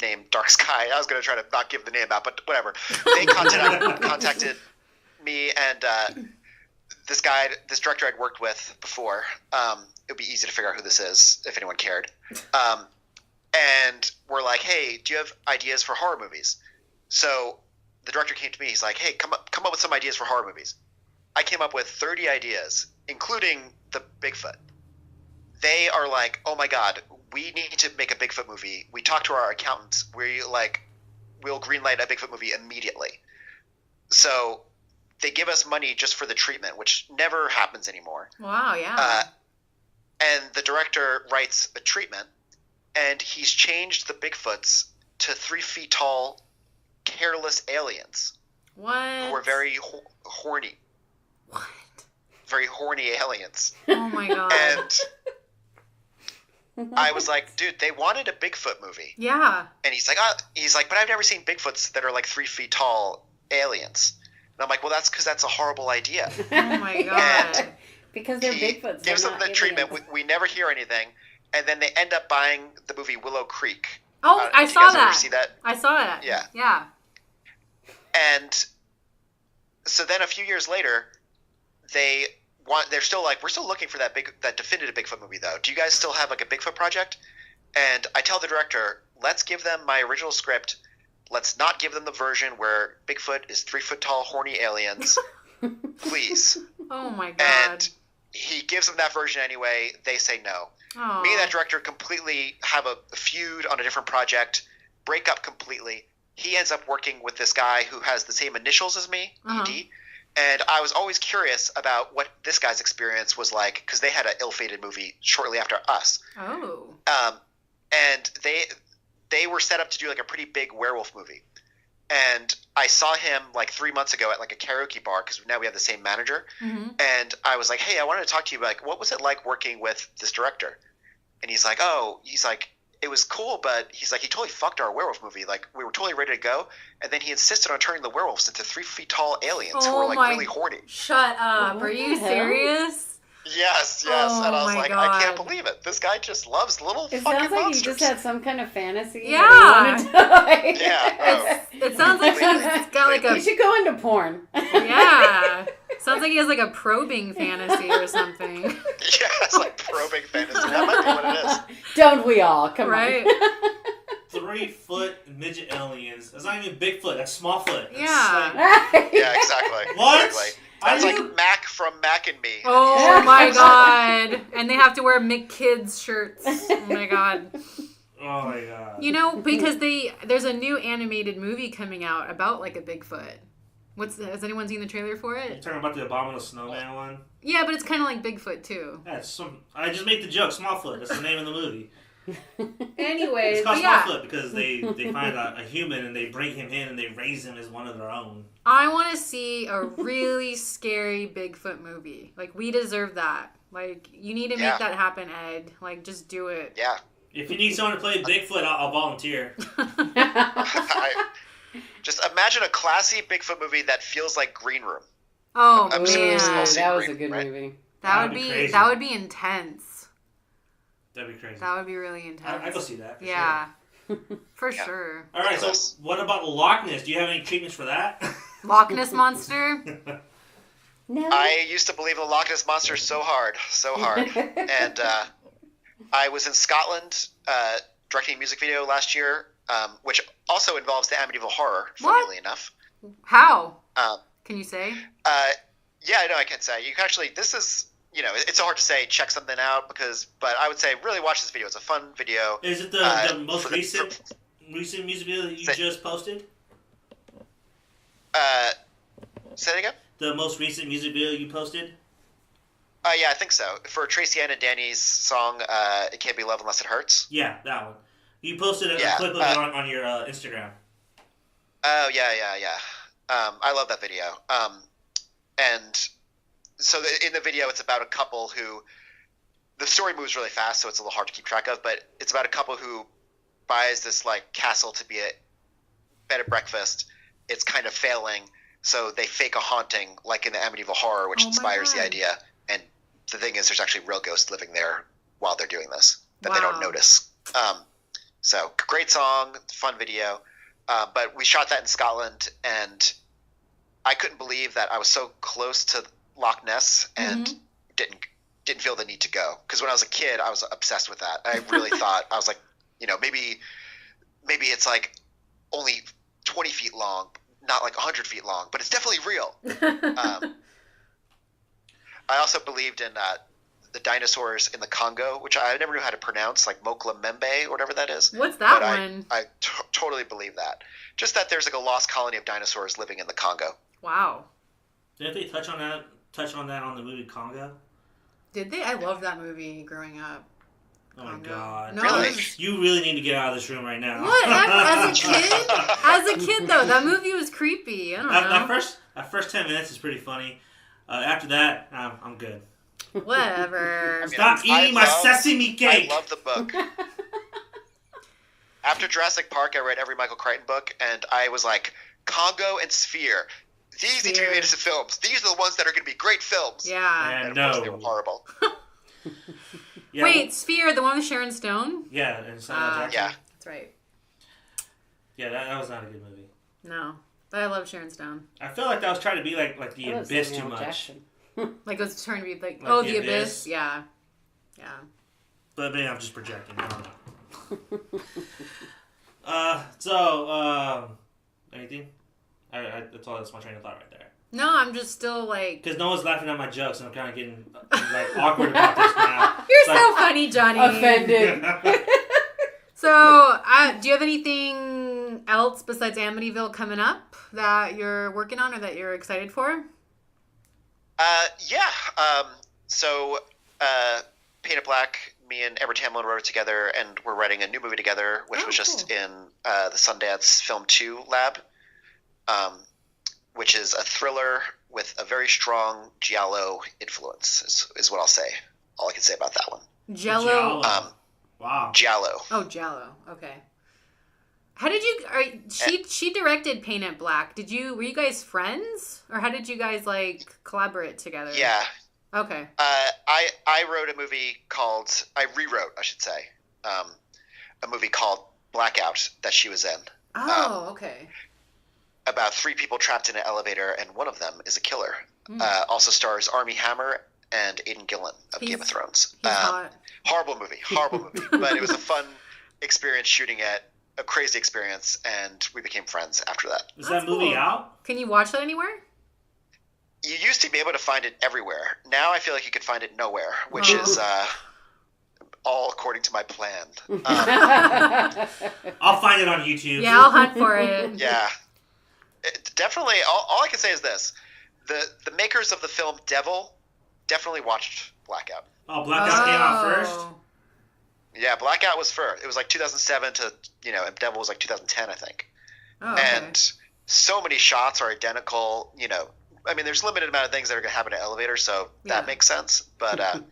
named Dark Sky, I was going to try to not give the name out, but whatever. They contacted me and this director I'd worked with before. It would be easy to figure out who this is if anyone cared. And we're like, hey, do you have ideas for horror movies? So the director came to me. He's like, hey, come up with some ideas for horror movies. I came up with 30 ideas, including the Bigfoot. They are like, oh my God, we need to make a Bigfoot movie. We talked to our accountants. We'll greenlight a Bigfoot movie immediately. So they give us money just for the treatment, which never happens anymore. Wow, yeah. And the director writes a treatment, and he's changed the Bigfoots to 3 feet tall, careless aliens. What? Who are very horny. What? Very horny aliens. Oh my God. And I was like, dude, they wanted a Bigfoot movie. Yeah. And he's like, but I've never seen Bigfoots that are like 3 feet tall aliens. And I'm like, well, that's because that's a horrible idea. Oh my God. And because they're Bigfoots. Gives them the treatment. We never hear anything. And then they end up buying the movie Willow Creek. Oh, I saw that. Ever see that? I saw that. Yeah. Yeah. And so then a few years later, they're still like, we're still looking for that definitive Bigfoot movie though. Do you guys still have like a Bigfoot project? And I tell the director, let's give them my original script. Let's not give them the version where Bigfoot is 3 foot tall horny aliens. Please. Oh my god. And he gives them that version anyway. They say no. Aww. Me and that director completely have a feud on a different project, break up completely. He ends up working with this guy who has the same initials as me, ED. And I was always curious about what this guy's experience was like, because they had an ill-fated movie shortly after us. Oh. And they were set up to do like a pretty big werewolf movie. And I saw him like 3 months ago at like a karaoke bar, because now we have the same manager. Mm-hmm. And I was like, hey, I wanted to talk to you about like, what was it like working with this director? And he's like, it was cool, but he's like, he totally fucked our werewolf movie. Like, we were totally ready to go, and then he insisted on turning the werewolves into 3 feet tall aliens who were like really horny. Shut up! What Are you the hell? serious? Yes. Oh And I was my like, God. I can't believe it. This guy just loves little It fucking sounds like monsters. he just had some kind of fantasy. Yeah. That he wanted to, like, Yeah. It sounds like he's got like You a should go into porn. yeah. Sounds like he has like a probing fantasy or something. Yeah, it's like probing fantasy. That might be what it is. Don't we all? Come Right? on. 3 foot midget aliens. That's not even Bigfoot. That's Smallfoot. That's Yeah. like- Yeah, exactly. What? Exactly. I That's like knew- Mac from Mac and Me. Oh my god. And they have to wear McKids shirts. Oh my god. Oh my god. You know, because there's a new animated movie coming out about like a Bigfoot. Has anyone seen the trailer for You're it? talking about the Abominable Snowman one? Yeah, but it's kind of like Bigfoot too. I just made the joke, Smallfoot. That's the name of the movie. Anyways, It's called but yeah, Smallfoot because they find a human and they bring him in and they raise him as one of their own. I want to see a really scary Bigfoot movie. Like, we deserve that. Like, you need to make that happen, Ed. Like, just do it. Yeah. If you need someone to play Bigfoot, I'll volunteer. Just imagine a classy Bigfoot movie that feels like Green Room. Oh I'm Yeah, sure we've all man, seen that was a Green good Room, right? movie. That'd be crazy. intense. That'd be crazy. That would be really intense. I go see that. For Yeah, Sure. for Yeah. sure. All right. So Yes. what about Loch Ness? Do you have any treatments for that? Loch Ness monster. No. I used to believe in the Loch Ness Monster so hard. And I was in Scotland directing a music video last year, which also involves the Amityville Horror, funnily enough. How? Um, Can you say? Yeah, no, I can say. You can actually, this is, it's so hard to say check something out but I would say really watch this video. It's a fun video. Is it the most recent music video that you Say- just posted? Say that again? The most recent music video you posted? Yeah, I think so. For Tracy Ann and Danny's song, It Can't Be Love Unless It Hurts. Yeah, that one. You posted a Yeah, clip of it on your Instagram. Oh, yeah. I love that video. And so in the video, it's about a couple who, the story moves really fast, so it's a little hard to keep track of, but it's about a couple who buys this like castle to be a bed and breakfast. It's kind of failing, so they fake a haunting, like in the Amityville Horror, which Oh my inspires the God. idea. And the thing is, there's actually real ghosts living there while they're doing this that they Wow. don't notice. So great song, fun video. But we shot that in Scotland, and I couldn't believe that I was so close to Loch Ness and didn't feel the need to go. Because when I was a kid, I was obsessed with that. I really thought, I was like, maybe it's like only 20 feet long, not like 100 feet long, but it's definitely real. I also believed in the dinosaurs in the Congo, which I never knew how to pronounce, like Mokla Membe or whatever that is. What's that But one? I totally believe that. Just that there's like a lost colony of dinosaurs living in the Congo. Wow. Didn't they touch on that on the movie Congo? Did they? I loved that movie growing up. Oh my Congo. god. No, Really? it was- You really need to get out of this room right now. What? As a kid though, that movie was creepy. I don't know. That first 10 minutes is pretty funny. After that, I'm good. Whatever. I mean, Stop eating my sesame cake! I love the book. After Jurassic Park, I read every Michael Crichton book, and I was like, Congo and Sphere. These need to be made into films. These are the ones that are going to be great films. Yeah. And of course, they were horrible. Yeah, Wait, Sphere, the one with Sharon Stone? Yeah, and Samuel Jackson. Yeah. That's right. Yeah, that was not a good movie. No. I love Sharon Stone. I feel like that was trying to be like the I love Abyss Samuel too much. Jackson. Like it was trying to be like Like The Abyss. Yeah. Yeah. But maybe I'm just projecting. I don't know. Anything? That's my train of thought right there. No, I'm just still like... Because no one's laughing at my jokes, and I'm kind of getting like awkward about this now. You're so funny, Johnny. Offended. So, do you have anything else besides Amityville coming up that you're working on or that you're excited for? Yeah. So, Paint It Black, me and Amber Tamlin wrote it together, and we're writing a new movie together, which was just in the Sundance Film 2 lab, which is a thriller with a very strong giallo influence, is what I'll say. All I can say about that one. Jello. Wow. Giallo. Oh, Jello. Okay. How did you? She directed Paint It Black. Were you guys friends, or how did you guys like collaborate together? Yeah. Okay. I wrote a movie called I should say, a movie called Blackout that she was in. Oh, okay. About 3 people trapped in an elevator, and one of them is a killer. Also stars Armie Hammer and Aidan Gillen of Game of Thrones. He's hot. Horrible movie, but it was a fun experience shooting it, a crazy experience, and we became friends after that. Is that movie cool. out? Can you watch that anywhere? You used to be able to find it everywhere. Now I feel like you can find it nowhere, which is all according to my plan. I'll find it on YouTube. Yeah, I'll hunt for it. Yeah. Definitely, all I can say is this. The makers of the film Devil definitely watched Blackout. Oh, Blackout came out first? Yeah, Blackout was first. It was like 2007 to, and Devil was like 2010, I think. Oh, okay. And so many shots are identical, I mean, there's a limited amount of things that are going to happen in an elevator, so that makes sense. But, don't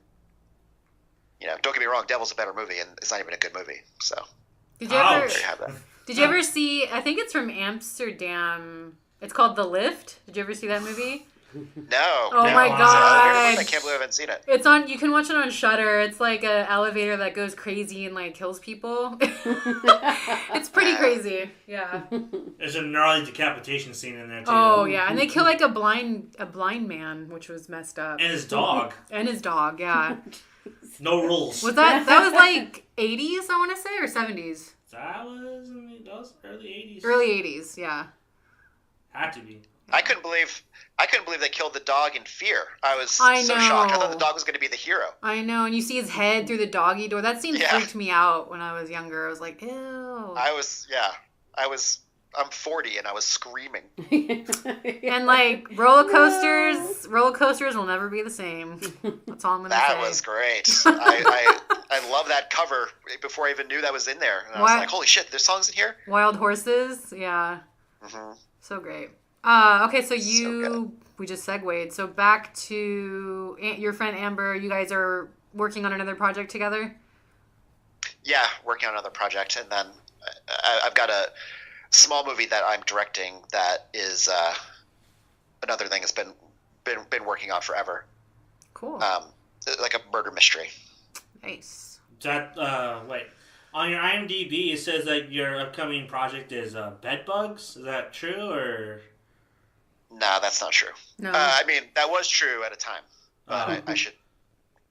get me wrong, Devil's a better movie, and it's not even a good movie. So, Did you ever Ouch. see, I think it's from Amsterdam, it's called The Lift. Did you ever see that movie? No. Oh Yeah, my well, god! I can't believe I haven't seen it. It's on. You can watch it on Shudder. It's like an elevator that goes crazy and like kills people. It's pretty crazy. Yeah. There's a gnarly decapitation scene in there too. Oh yeah, and they kill like a blind man, which was messed up. And his dog. And his dog. Yeah. No rules. Was that was like 80s? I want to say, or 70s. That was early 80s. Early 80s. Yeah. Had to be. I couldn't believe they killed the dog in Fear. I was so I shocked. I thought know. the dog was going to be the hero. I know, and you see his head through the doggy door. That scene Yeah. freaked me out when I was younger. I was like, ew. I'm 40 and I was screaming. And like roller coasters will never be the same. That's all I'm gonna say. That was great. I love that cover before I even knew that was in there. And I was like, holy shit, there's songs in here? Wild Horses, yeah. Mm-hmm. So great. Okay, so we just segued. So back to your friend Amber. You guys are working on another project together? Yeah, working on another project. And then I've got a small movie that I'm directing that is another thing that's been working on forever. Cool. Like a murder mystery. Nice. That wait, on your IMDb it says that your upcoming project is Bedbugs. Is that true or? No, that's not true. No. I mean, that was true at a time, but I should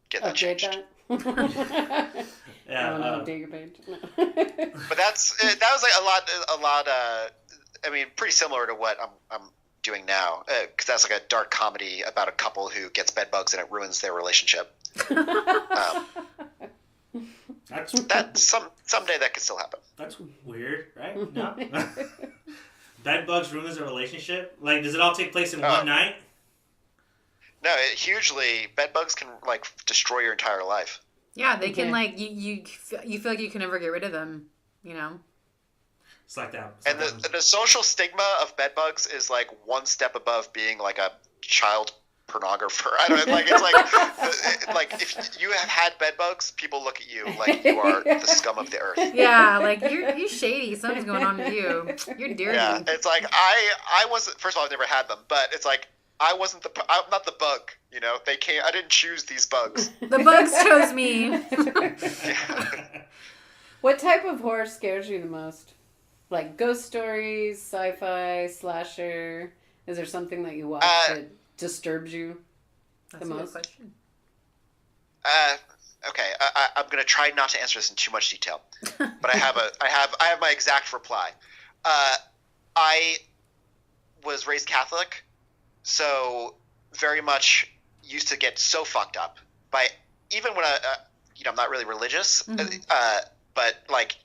get that Upgrade changed. that. Yeah. No, dig your page. No. But that was like a lot. I mean, pretty similar to what I'm doing now, because that's like a dark comedy about a couple who gets bed bugs and it ruins their relationship. Someday that could still happen. That's weird, right? No. Bedbugs ruins a relationship. Like, does it all take place in one night? No, hugely. Bed bugs can like destroy your entire life. Yeah, they can like you feel like you can never get rid of them. You know. It's like that. And the social stigma of bed bugs is like one step above being like a child pornographer. I don't know, like it's like if you have had bed bugs, people look at you like you are the scum of the earth. Yeah, like you're shady. Something's going on with you. You're dirty. Yeah, it's like I wasn't. First of all, I've never had them, but it's like I'm not the bug. You know, they can't. I didn't choose these bugs. The bugs chose me. What type of horror scares you the most? Like ghost stories, sci-fi, slasher. Is there something that you watch that disturbs you That's the a good most? question. Okay, I'm gonna try not to answer this in too much detail, but I have my exact reply. I was raised Catholic, so very much used to get so fucked up by even when I'm not really religious, but like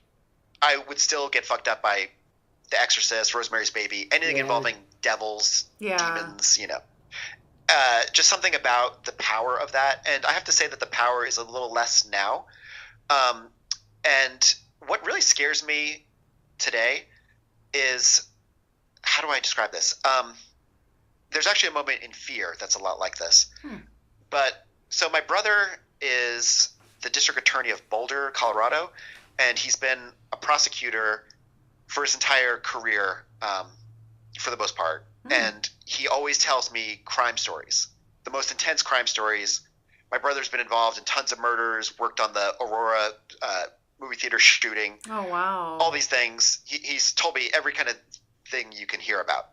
I would still get fucked up by The Exorcist, Rosemary's Baby, anything involving devils, demons, just something about the power of that. And I have to say that the power is a little less now. And what really scares me today is, how do I describe this? There's actually a moment in Fear that's a lot like this. But so my brother is the district attorney of Boulder, Colorado, and he's been a prosecutor for his entire career, for the most part. And he always tells me crime stories, the most intense crime stories. My brother's been involved in tons of murders, worked on the Aurora movie theater shooting. Oh, wow. All these things. He's told me every kind of thing you can hear about.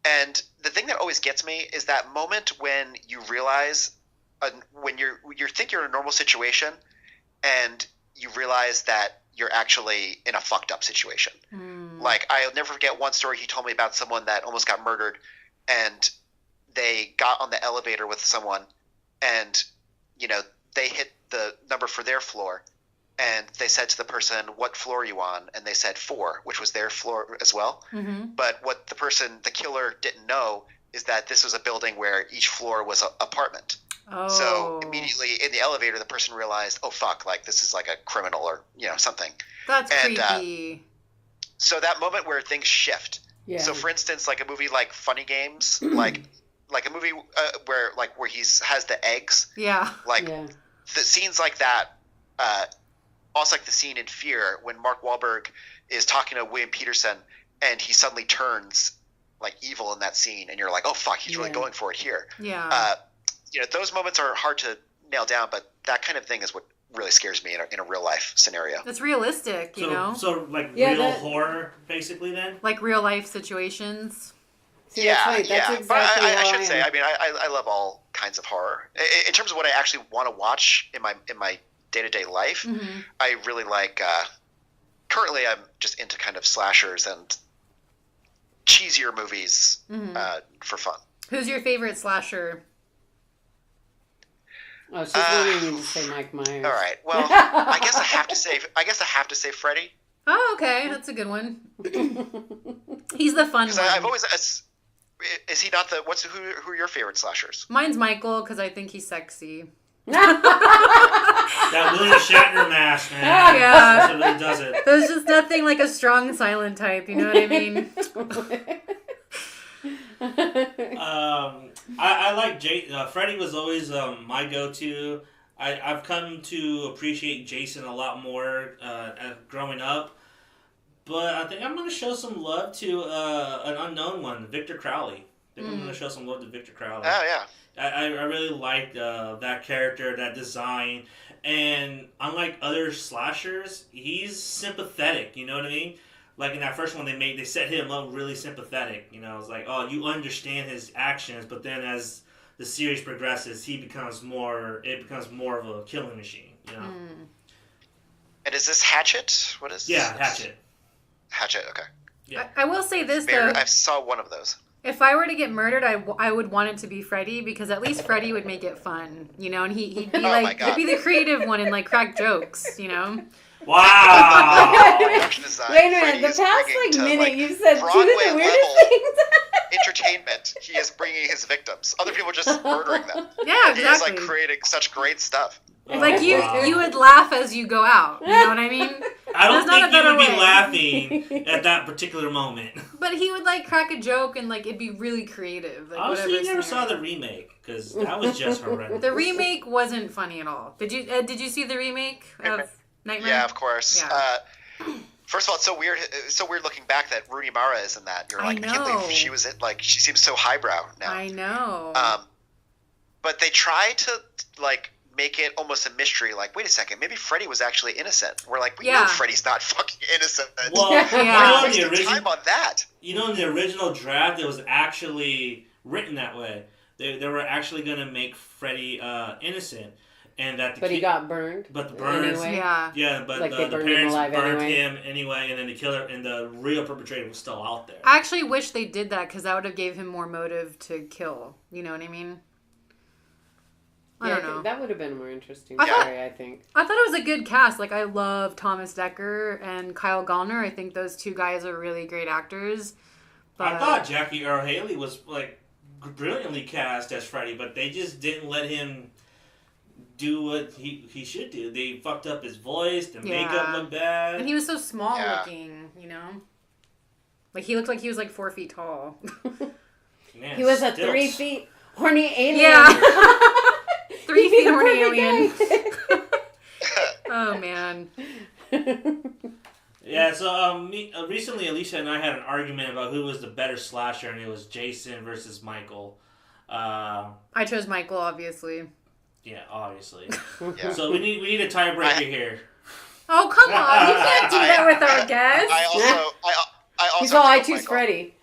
And the thing that always gets me is that moment when you realize, when you think you're in a normal situation and you realize that you're actually in a fucked up situation. Like, I'll never forget one story he told me about someone that almost got murdered, and they got on the elevator with someone, and, they hit the number for their floor, and they said to the person, "What floor are you on?" And they said 4, which was their floor as well. But what the killer didn't know is that this was a building where each floor was an apartment. Oh. So immediately in the elevator, the person realized, oh, fuck, like this is like a criminal or, something. That's creepy. So that moment where things shift. Yeah. So for instance, like a movie like Funny Games, like a movie where he has the eggs. Yeah. The scenes like that, also like the scene in Fear when Mark Wahlberg is talking to William Peterson and he suddenly turns like evil in that scene, and you're like, oh, fuck, he's really going for it here. Yeah. Those moments are hard to nail down, but that kind of thing is what really scares me in a real life scenario. It's realistic, you know? So like real horror, basically, then? Like real life situations. See, that's exactly but I should I say, I mean, I love all kinds of horror. In terms of what I actually want to watch in my day-to-day life, I really like, currently I'm just into kind of slashers and cheesier movies for fun. Who's your favorite slasher? Oh, she's wanting me to say Mike Myers. All right. Well, I guess I have to say Freddy. Oh, okay, that's a good one. He's the fun one. I've always is he not the who are your favorite slashers? Mine's Michael because I think he's sexy. That William Shatner mask, man. Yeah. That's what really does it. There's just nothing like a strong silent type. You know what I mean? I like Freddy was always my go-to. I've come to appreciate Jason a lot more growing up, but I think I'm going to show some love to an unknown one, Victor Crowley. I think I'm going to show some love to Victor Crowley. Oh yeah. I really liked that character, that design, and unlike other slashers, he's sympathetic. You know what I mean? Like in that first one they set him up really sympathetic. It's like, oh, you understand his actions, but then as the series progresses, it becomes more of a killing machine. And is this Hatchet? What is? Yeah, this? Hatchet. Hatchet. Okay. Yeah. I will say this though. I saw one of those. If I were to get murdered, I would want it to be Freddy because at least Freddy would make it fun, and he'd be he'd be the creative one and like crack jokes, Wow. Wait a minute, the past minute you said two of the weirdest things. Entertainment. He is bringing his victims. Other people are just murdering them. Yeah, exactly. He is like creating such great stuff. Like you would laugh as you go out. You know what I mean? I don't think you would be laughing at that particular moment. But he would like crack a joke and like it'd be really creative. Like, honestly, you never saw the remake because that was just horrendous. The remake wasn't funny at all. Did you see the remake of Nightmare? Yeah, of course. Yeah. First of all, it's so weird. It's so weird looking back that Rooney Mara is in that. You're like, I can't believe she was it. Like, she seems so highbrow now. I know. But they try to like make it almost a mystery. Like, wait a second, maybe Freddy was actually innocent. We're like, we Yeah. know Freddy's not fucking innocent. Well, Yeah. in the original time on that. in the original draft, it was actually written that way. They were actually going to make Freddy innocent, and that But he got burned. But the burns, Anyway. yeah, but Like, they the burned him parents alive burned anyway. him anyway, and then the killer and the real perpetrator was still out there. I actually wish they did that because that would have gave him more motive to kill. You know what I mean? I don't know. That would have been a more interesting I thought- story, I think. I thought it was a good cast. Like, I love Thomas Dekker and Kyle Gallner. I think those two guys are really great actors. But I thought Jackie Earle Haley was like brilliantly cast as Freddy, but they just didn't let him do what he should do. They fucked up his voice. The makeup looked bad. And he was so small Yeah. looking, you know? Like, he looked like he was like 4 feet tall. Man, He was a stilts. 3 feet horny alien. Yeah. 3 He'd be feet the horny perfect alien. guy. Oh, man. Yeah, so recently Alicia and I had an argument about who was the better slasher, and it was Jason versus Michael. I chose Michael, obviously. Yeah, obviously. Yeah. So we need a tiebreaker here. Oh, come on. You can't do that with our guests. I also He's all, I have to go choose Michael. Freddy.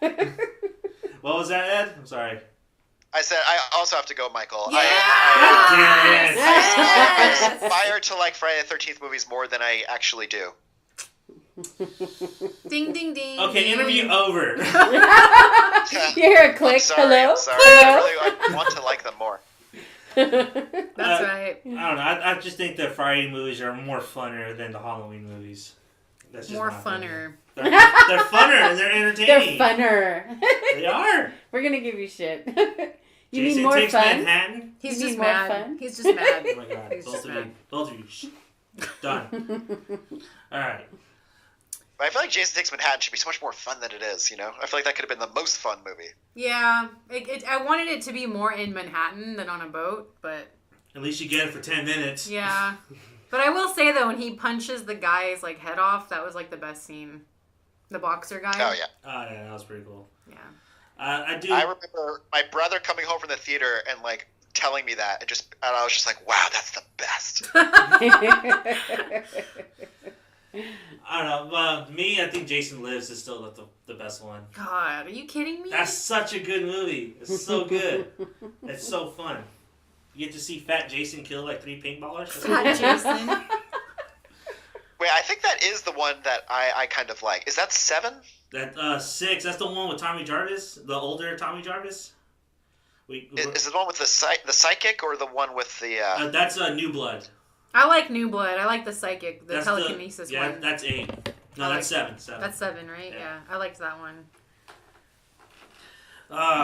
What was that, Ed? I'm sorry. I said I also have to go Michael. Yeah. God damn it. I aspire to like Friday the 13th movies more than I actually do. Ding, ding, ding. Okay, interview over. You hear a click. I'm sorry, Hello? I'm sorry. I want to like them more. That's right. I don't know. I just think the Friday movies are more funner than the Halloween movies. That's just More my opinion. funner. They're funner and they're They're entertaining. funner. They are. We're going to give you shit. You Jason need more Takes fun? Manhattan. He's You just need more mad. fun? He's just mad. Oh my god. He's just mad. Both of you. Shh. Done. Alright. But I feel like Jason Takes Manhattan should be so much more fun than it is, you know? I feel like that could have been the most fun movie. Yeah. I wanted it to be more in Manhattan than on a boat, but At least you get it for 10 minutes. yeah. But I will say, though, when he punches the guy's, like, head off, that was, like, the best scene. The boxer guy. Oh, yeah. Oh, yeah, that was pretty cool. Yeah. I do. I remember my brother coming home from the theater and, like, telling me that. And I was just like, wow, that's the best. I don't know. Me, I think Jason Lives is still the best one. God, are you kidding me? That's such a good movie. It's so good. It's so fun. You get to see Fat Jason kill like 3 paintballers. Fat Jason. Wait, I think that is the one that I kind of like. Is that 7? That 6. That's the one with Tommy Jarvis, the older Tommy Jarvis. Is it the one with the psychic or the one with the... That's New Blood. I like New Blood. I like the psychic, the That's telekinesis yeah, one. that's 8. No, I that's like- 7. 7. That's 7, right? Yeah. Yeah. I liked that one.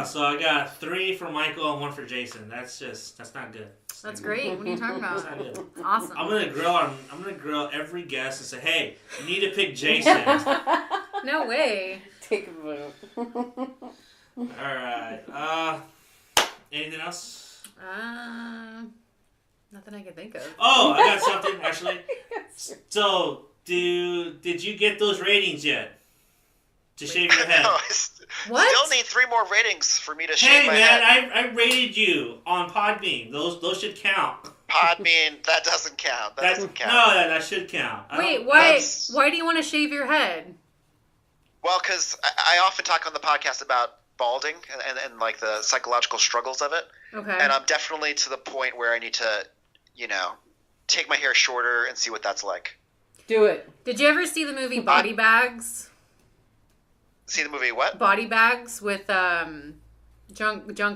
So I got 3 for Michael and 1 for Jason. That's not good. That's great. What are you talking That's about? not good. Awesome. I'm gonna grill every guest and say, hey, you need to pick Jason. No way. Take a vote. Alright. Anything else? Nothing I can think of. Oh, I got something actually. So, did you get those ratings yet? To shave your head? No, What? Still need 3 more ratings for me to shave Hey my man, head. I rated you on Podbean. Those should count. Podbean, that doesn't count. That doesn't count. No, that should count. Wait, why? why do you want to shave your head? Well, because I often talk on the podcast about balding and like the psychological struggles of it. Okay. And I'm definitely to the point where I need to, take my hair shorter and see what that's like. Do it. Did you ever see the movie Body Bags? See the movie what? Body Bags with John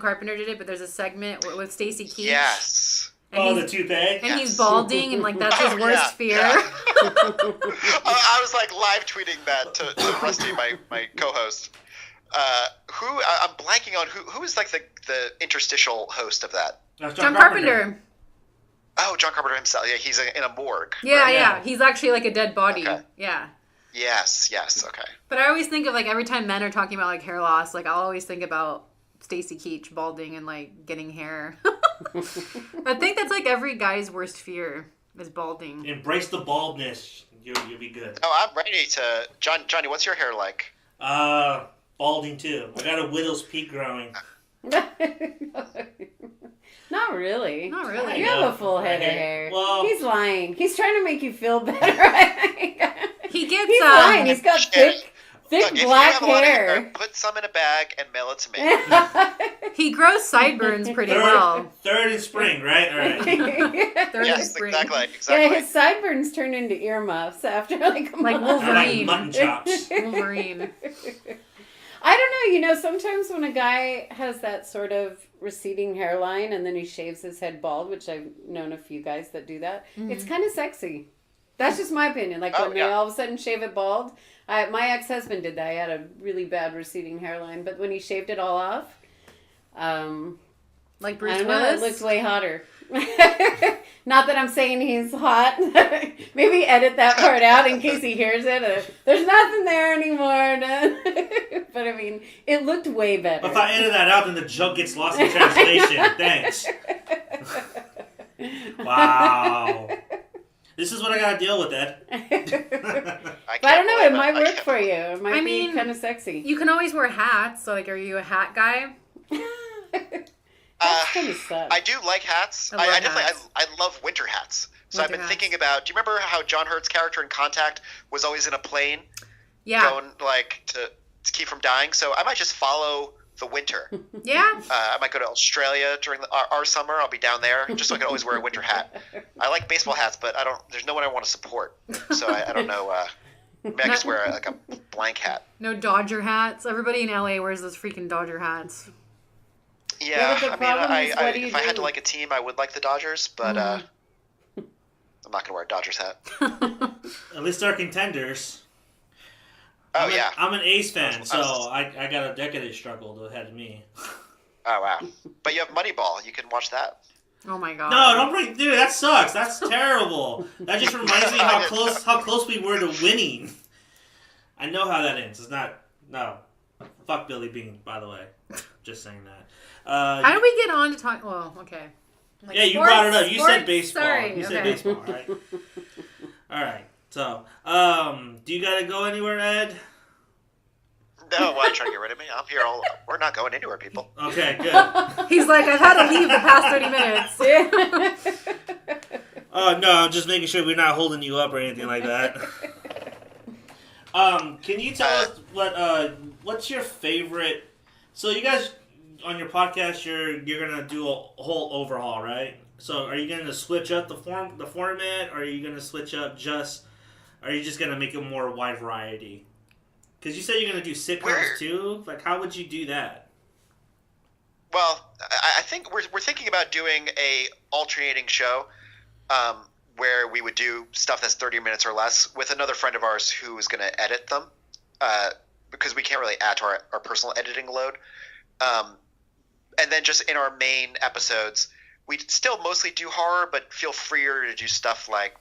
Carpenter did it, but there's a segment with Stacy Keach. Yes. And The he's, toothache? and he's Yes. balding, and like that's his Oh, worst yeah, fear. yeah. I was like live tweeting that to Rusty, my co-host. I'm blanking on who is like the interstitial host of that. That's John Carpenter. Oh, John Carpenter himself. Yeah, he's in a morgue. Yeah, right? yeah. He's actually like a dead body. Okay. Yeah. Yes. Okay. But I always think of like every time men are talking about like hair loss, like I'll always think about Stacy Keach balding and like getting hair. I think that's like every guy's worst fear is balding. Embrace the baldness. You'll be good. Oh, I'm ready to. Johnny, what's your hair like? Balding too. I got a widow's peak growing. Not Not really. Not really. You have a full head of hair. Well, he's lying. He's trying to make you feel better. I think. He gets He's lying. He's got thick Look, if you black have a lot of hair. put some in a bag and mail it to me. He grows sideburns pretty well. Third in spring, right? All right. Third in Yes, spring. exactly. Yeah, his sideburns turn into earmuffs after like a Like month. They're like Wolverine. mutton chops. Wolverine. I don't know, sometimes when a guy has that sort of receding hairline and then he shaves his head bald, which I've known a few guys that do that, it's kind of sexy. That's just my opinion. Like when they all of a sudden shave it bald. My ex-husband did that. He had a really bad receding hairline, but when he shaved it all off, Like Bruce I don't know, Willis? it looked way hotter. Not that I'm saying he's hot. Maybe edit that part out in case he hears it. There's nothing there anymore. But I mean, it looked way better. If I edit that out, then the joke gets lost in translation. Thanks. Wow. This is what I gotta deal with, Ed. But I don't know, it might work for you. It might be kind of sexy. You can always wear hats. So, like, are you a hat guy? That's kind of sucks. I do like hats. I love winter hats. So I've been thinking about. Do you remember how John Hurt's character in Contact was always in a plane, going like to keep from dying? So I might just follow the winter. Yeah. I might go to Australia during our summer. I'll be down there just so I can always wear a winter hat. I like baseball hats, but I don't. There's no one I want to support. So I don't know. Maybe I just wear a blank hat. No Dodger hats. Everybody in LA wears those freaking Dodger hats. Yeah, but the problem is, what do you if I had do? to like a team, I would like the Dodgers, but I'm not gonna wear a Dodgers hat. At least they're contenders. I'm an A's fan, so I got a decade struggle ahead of me. Oh wow! But you have Moneyball. You can watch that. Oh my god. No, don't bring, dude. That sucks. That's terrible. That just reminds me how close we were to winning. I know how that ends. It's not. No, fuck Billy Bean. By the way, just saying that. How do we get on to talk? Well, okay. Like you brought it up. You said baseball. Sorry. You said baseball, right? All right. So, do you gotta go anywhere, Ed? No, why are you trying to get rid of me? I'm here we're not going anywhere, people. Okay, good. He's like, I've had to leave the past 30 minutes. Oh, no, I'm just making sure we're not holding you up or anything like that. Can you tell us what's your favorite... So you guys, on your podcast, you're going to do a whole overhaul, right? So are you going to switch up the format, or are you going to switch up are you just going to make a more wide variety? Because you said you're going to do sitcoms too. Like, how would you do that? Well, I think we're thinking about doing a alternating show where we would do stuff that's 30 minutes or less with another friend of ours who is going to edit them because we can't really add to our personal editing load. And then just in our main episodes, we still mostly do horror, but feel freer to do stuff like,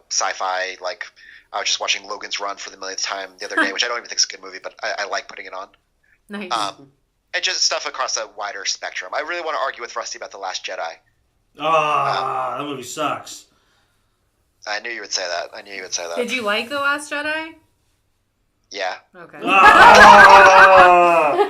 sci-fi. Like I was just watching Logan's Run for the millionth time the other day, which I don't even think is a good movie, but I like putting it on. Nice. And just stuff across a wider spectrum. I really want to argue with Rusty about The Last Jedi. That movie sucks. I knew you would say that. Did you like The Last Jedi? Yeah. Okay. Oh,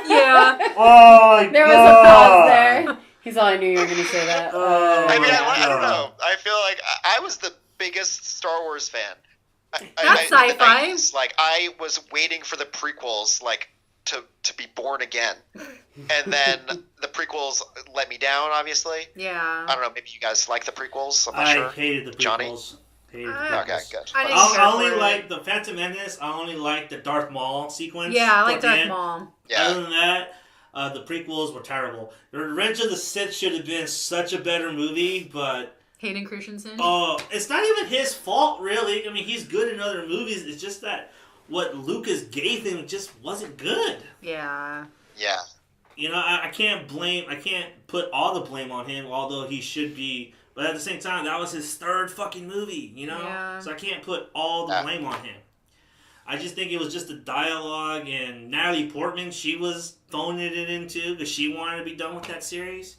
Yeah. oh There was a pause there. He's all, I knew you were going to say that. I mean, I don't know. I feel like I was the biggest Star Wars fan. That's sci-fi. In the 90s, like, I was waiting for the prequels, like, to be born again. And then the prequels let me down, obviously. Yeah. I don't know, maybe you guys like the prequels? I'm not I sure. hated the prequels. Johnny? Hated the Okay, prequels. good. I didn't I care only for it. like the Phantom Menace. I only like the Darth Maul sequence. Yeah, I like at the Darth end. Maul. Yeah. Other than that, the prequels were terrible. The Revenge of the Sith should have been such a better movie, but... Hayden Christensen. Oh, it's not even his fault, really. I mean, he's good in other movies. It's just that what Lucas gave him just wasn't good. Yeah. Yeah. I can't put all the blame on him, although he should be. But at the same time, that was his third fucking movie, Yeah. So I can't put all the blame on him. I just think it was just the dialogue, and Natalie Portman, she was phoning it in too, because she wanted to be done with that series.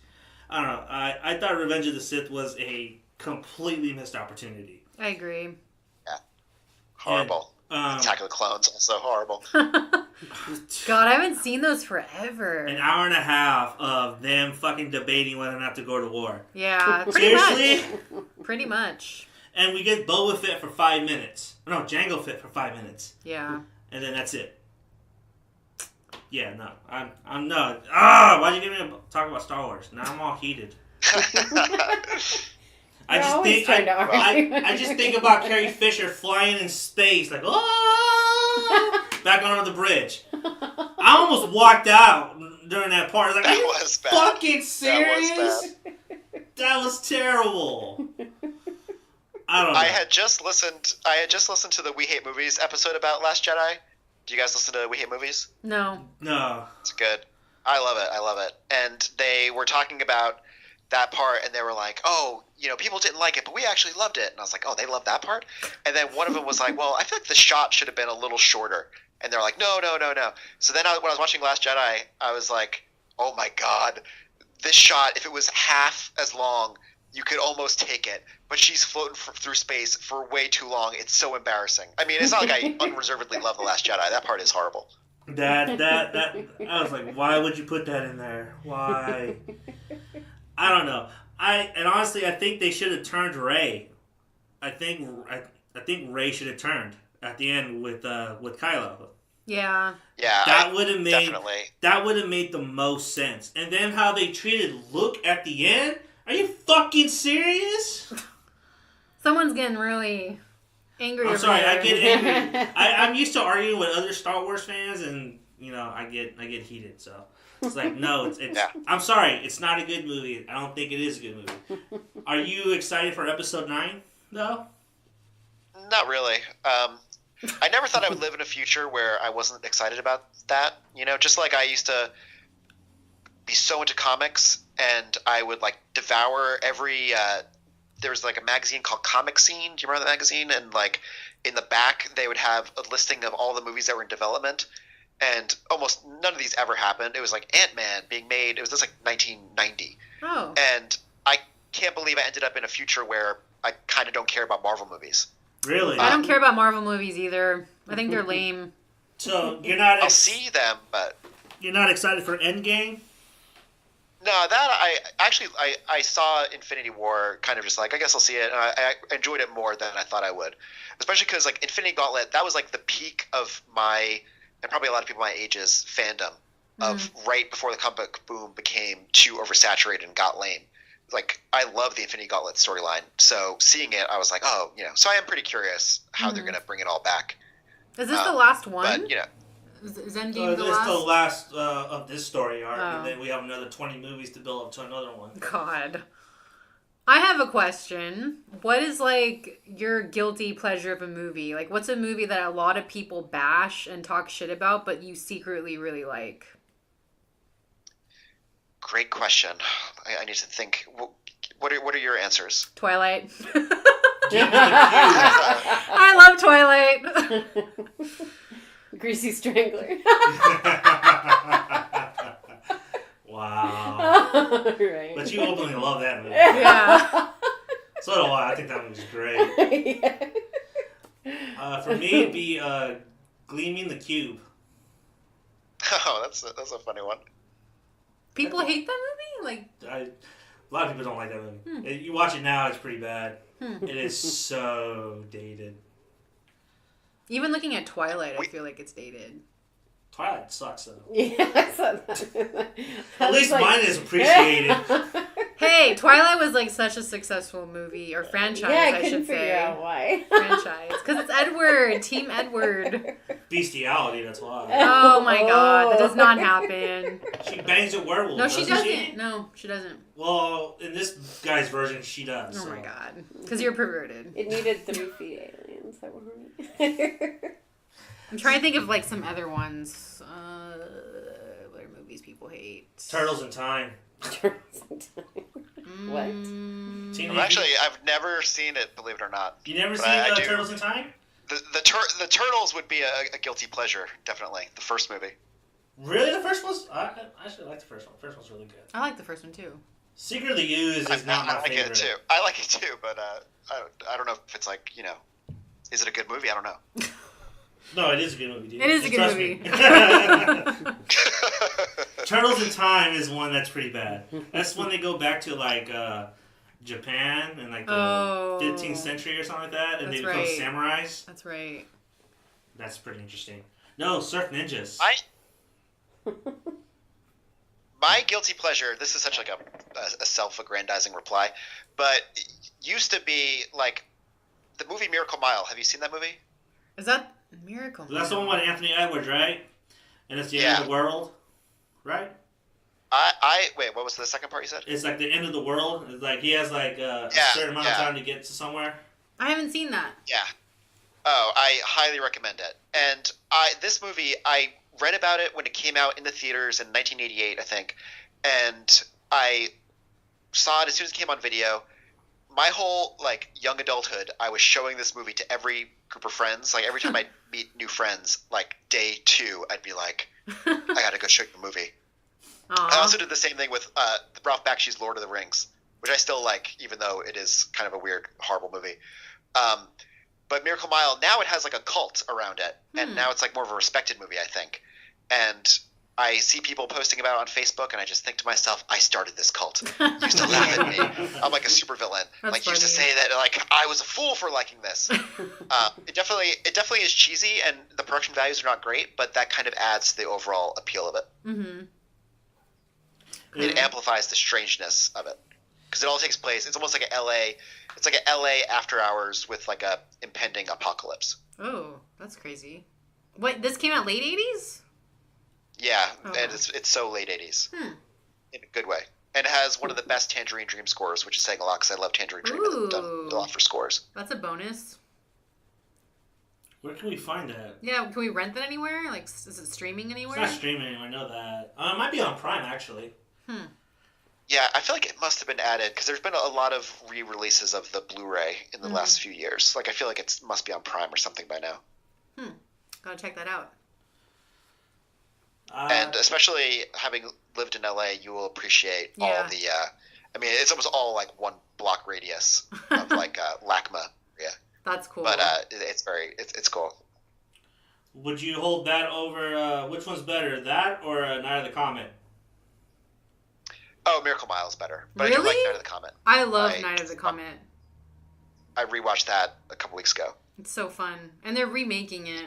I don't know. I thought Revenge of the Sith was a completely missed opportunity. I agree. Horrible. And, Attack of the Clones, also horrible. God, I haven't seen those forever. An hour and a half of them fucking debating whether or not to go to war. Yeah, pretty Seriously? much. Pretty much. And we get Boba Fett for 5 minutes. No, Jango Fett for 5 minutes. Yeah. And then that's it. Yeah, no. I'm not. Ah, why'd you get me to talk about Star Wars? Now I'm all heated. I just think about Carrie Fisher flying in space, like, oh, back onto the bridge. I almost walked out during that part. Like, That are you was bad. fucking serious? That That was terrible. I don't know. I had just listened to the We Hate Movies episode about Last Jedi. Do you guys listen to We Hate Movies? No. No. It's good. I love it. And they were talking about that part, and they were like, oh, people didn't like it, but we actually loved it. And I was like, oh, they loved that part? And then one of them was like, well, I feel like the shot should have been a little shorter. And they're like, no. So then when I was watching Last Jedi, I was like, oh my God, this shot, if it was half as long, you could almost take it. But she's floating through space for way too long. It's so embarrassing. I mean, it's not like I unreservedly love The Last Jedi. That part is horrible. That I was like, why would you put that in there? Why? I don't know. And honestly, I think they should have turned Rey. I think Rey should have turned at the end with Kylo. Yeah. Yeah, That would have made definitely. That would have made the most sense. And then how they treated Luke at the end? Are you fucking serious? Someone's getting really angry. I'm sorry, there. I get angry. I'm used to arguing with other Star Wars fans, and I get heated. So it's like, no, it's Yeah. I'm sorry, it's not a good movie. I don't think it is a good movie. Are you excited for Episode 9 though? Not really. I never thought I would live in a future where I wasn't excited about that. Just like I used to be so into comics, and I would like devour every. There was like a magazine called Comic Scene. Do you remember the magazine? And like in the back, they would have a listing of all the movies that were in development, and almost none of these ever happened. It was like Ant-Man being made. It was just like 1990. Oh. And I can't believe I ended up in a future where I kind of don't care about Marvel movies. Really? I don't care about Marvel movies either. I think they're lame. So you're not I'll see them, but you're not excited for Endgame? no, that I saw Infinity War kind of just like, I guess I'll see it, and I enjoyed it more than I thought I would, especially because like Infinity Gauntlet, that was like the peak of my, and probably a lot of people my age's fandom of right before the comic boom became too oversaturated and got lame. Like, I love the Infinity Gauntlet storyline, so seeing it, I was like, oh, so I am pretty curious how they're going to bring it all back. Is this the last one? But, Is Endgame the It's last? the last of this story arc, Oh. and then we have another 20 movies to build up to another one. God. I have a question. What is, like, your guilty pleasure of a movie? Like, what's a movie that a lot of people bash and talk shit about, but you secretly really like? Great question. I need to think. What are your answers? Twilight. Give me the I love Twilight. Greasy Strangler. Wow. Right. But you openly love that movie. Yeah. So do I. I think that movie's great. Yeah. For me, it'd be Gleaming the Cube. Oh, that's a funny one. People hate that movie? Like, A lot of people don't like that movie. You watch it now, it's pretty bad. It is so dated. even looking at Twilight, I feel like it's dated. Twilight sucks, though. Yeah, I saw that. At least mine is appreciated. Hey, Twilight was like such a successful movie or franchise. Yeah, I I couldn't should figure say. out why. Franchise, because it's Edward, Team Edward. Bestiality, that's why. Oh my God, that does not happen. She bangs a werewolf. No, she doesn't doesn't. No, she doesn't. Well, in this guy's version, she does. Oh so. my God, because you're perverted. It needed 3 feet aliens that were horny. I'm trying to think of like some other ones. What are movies people hate? Turtles in Time. What? I've never seen it, believe it or not. You never But seen I do. Turtles in Time? The Turtles would be a guilty pleasure, definitely. The first movie. Really? The first one's... I actually like the first one. The first one's really good. I like the first one too. Secret of the Ooze is not my I like favorite. it too. I like it too, but I don't know if it's like, is it a good movie? I don't know. No, it is a good movie, dude. It is a Just good trust movie. me. Turtles in Time is one that's pretty bad. That's when they go back to like Japan in like the 15th century or something like that, and they become samurais. That's right. That's pretty interesting. No, Surf Ninjas. My guilty pleasure. This is such like a self-aggrandizing reply, but it used to be like the movie Miracle Mile. Have you seen that movie? Is that Miracle Mile? That's the one with Anthony Edwards, right? And it's the end of the world, right? Wait. What was the second part you said? It's like the end of the world. It's like he has like a certain amount of time to get to somewhere. I haven't seen that. Yeah. Oh, I highly recommend it. And this movie, I read about it when it came out in the theaters in 1988, I think, and I saw it as soon as it came on video. My whole like young adulthood, I was showing this movie to every group of friends. Like every time I meet new friends, like day 2, I'd be like, I gotta go show you the movie. Aww. I also did the same thing with Ralph Bakshi's Lord of the Rings, which I still like, even though it is kind of a weird, horrible movie. But Miracle Mile, now it has like a cult around it, and now it's like more of a respected movie, I think. And I see people posting about it on Facebook, and I just think to myself, I started this cult. You used to laugh at me. I'm like a supervillain. Like you used to say that like I was a fool for liking this. It definitely is cheesy, and the production values are not great, but that kind of adds to the overall appeal of it. Mm-hmm. It amplifies the strangeness of it because it all takes place. It's almost like It's like a LA after hours with like a impending apocalypse. Oh, that's crazy. What? This came out late 80s? Yeah, and it's so late 80s in a good way. And it has one of the best Tangerine Dream scores, which is saying a lot because I love Tangerine Dream and they've done a lot for scores. That's a bonus. Where can we find that? Yeah, can we rent that anywhere? Like, is it streaming anywhere? It's not streaming anywhere, I know that. It might be on Prime, actually. Yeah, I feel like it must have been added because there's been a lot of re-releases of the Blu-ray in the last few years. Like, I feel like it must be on Prime or something by now. Gotta check that out. And especially having lived in LA, you will appreciate all the. I mean, it's almost all like one block radius of like LACMA area. That's cool. But it's cool. Would you hold that over? Which one's better, that or Night of the Comet? Oh, Miracle Mile is better. But really? I do like Night of the Comet. I love Night of the Comet. I rewatched that a couple weeks ago. It's so fun, and they're remaking it.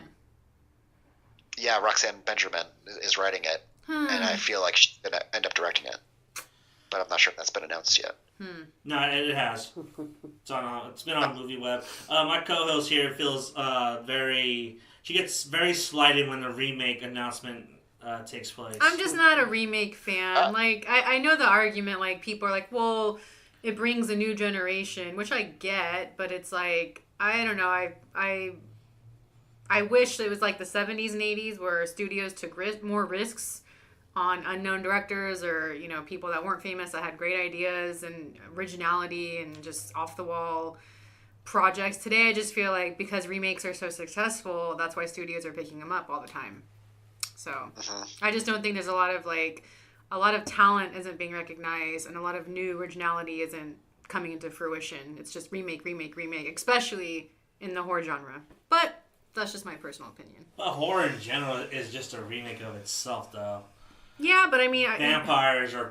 Yeah, Roxanne Benjamin is writing it, and I feel like she's gonna end up directing it. But I'm not sure if that's been announced yet. No, it has. It's been on MovieWeb. My co-host here feels she gets very slighted when the remake announcement takes place. I'm just not a remake fan. Like, I know the argument, like, people are like, well, it brings a new generation, which I get, but it's like, I don't know, I wish it was like the 70s and 80s where studios took more risks on unknown directors or, you know, people that weren't famous that had great ideas and originality and just off-the-wall projects. Today, I just feel like because remakes are so successful, that's why studios are picking them up all the time. So I just don't think there's a lot of talent isn't being recognized and a lot of new originality isn't coming into fruition. It's just remake, especially in the horror genre. But that's just my personal opinion. But horror in general is just a remake of itself, though. Yeah, but I mean... Vampires are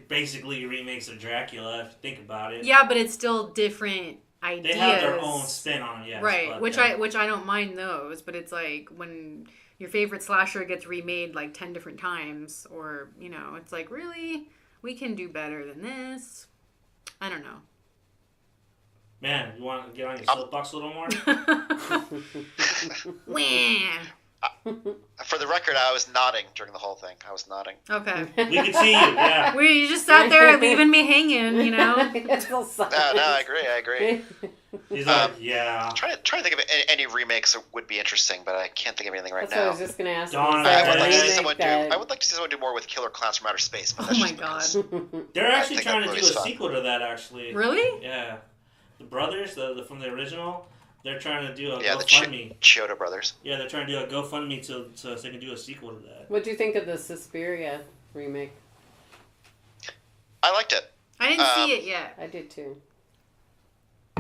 basically remakes of Dracula, if you think about it. Yeah, but it's still different ideas. They have their own spin on it, yes. Right, which I don't mind those, but it's like when your favorite slasher gets remade like 10 different times, or, you know, it's like, really? We can do better than this? I don't know. Man, you want to get on your soapbox a little more? For the record, I was nodding during the whole thing. I was nodding. Okay. We could see you, yeah. You just sat there leaving me hanging, you know? No, I agree. He's like, yeah. I'm trying to think of any remakes that would be interesting, but I can't think of anything right That's now. what I was just going to ask. I would like to see someone do more with Killer Clowns from Outer Space. But Oh my god. They're actually trying to do a sequel to that, actually. Really? Yeah. The brothers, from the original, they're trying to do a the GoFundMe. Chiodo brothers. Yeah, they're trying to do a GoFundMe so they can do a sequel to that. What do you think of the Suspiria remake? I liked it. I didn't see it yet. I did too.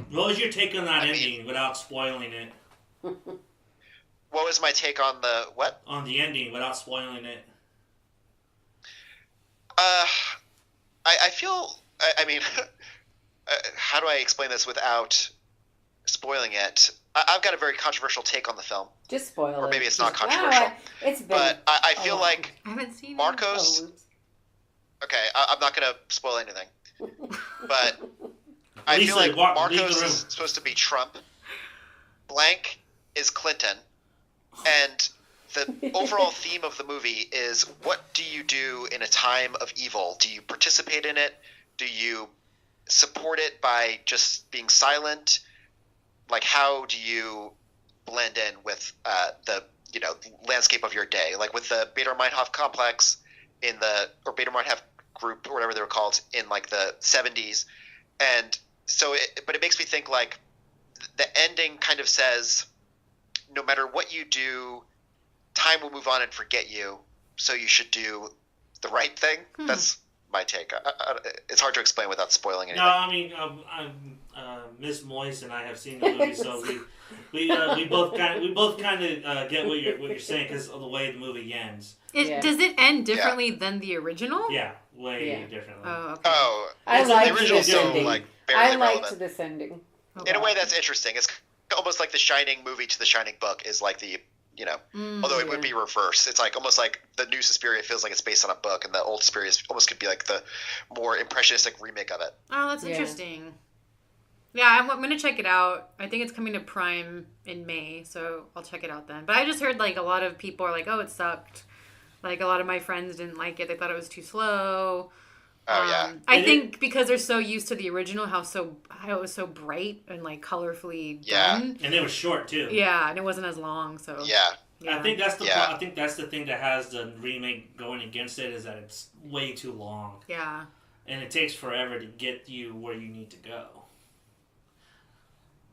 What was your take on that ending without spoiling it? What was my take on the what? On the ending, without spoiling it. I feel. I mean, how do I explain this without spoiling it? I've got a very controversial take on the film. Just spoil it. Or maybe it's not Just- controversial. Wow, it's been But I feel like I haven't seen Marcos. Okay, I'm not going to spoil anything. But I feel like leave the Marcos room. is supposed to be Trump. Blank is Clinton. And the overall theme of the movie is, what do you do in a time of evil? Do you participate in it? Do you support it by just being silent? Like, how do you blend in with the landscape of your day? Like with the Bader Meinhof complex or Bader Meinhof group or whatever they were called in like the 70s. And so but it makes me think like the ending kind of says, no matter what you do, time will move on and forget you. So you should do the right thing. That's my take. It's hard to explain without spoiling anything. No, I mean, Miss Moist and I have seen the movie, so we both kind of get what you're saying because of the way the movie ends. Does it end differently than the original? Yeah, way differently. Oh, okay. Oh, I the liked original's this so ending. like barely I liked relevant. this ending. In a way, that's interesting. It's almost like the Shining movie to the Shining book is like the, although it would be reverse. It's like almost like the new Suspiria feels like it's based on a book, and the old Suspiria almost could be like the more impressionistic remake of it. Oh, that's interesting. Yeah, I'm going to check it out. I think it's coming to Prime in May, so I'll check it out then. But I just heard like a lot of people are like, oh, it sucked. Like a lot of my friends didn't like it. They thought it was too slow. Oh, yeah. I think because they're so used to the original, how it was so bright and like colorfully done. And it was short too. Yeah, and it wasn't as long. So Yeah. I think that's the thing that has the remake going against it is that it's way too long. Yeah. And it takes forever to get you where you need to go.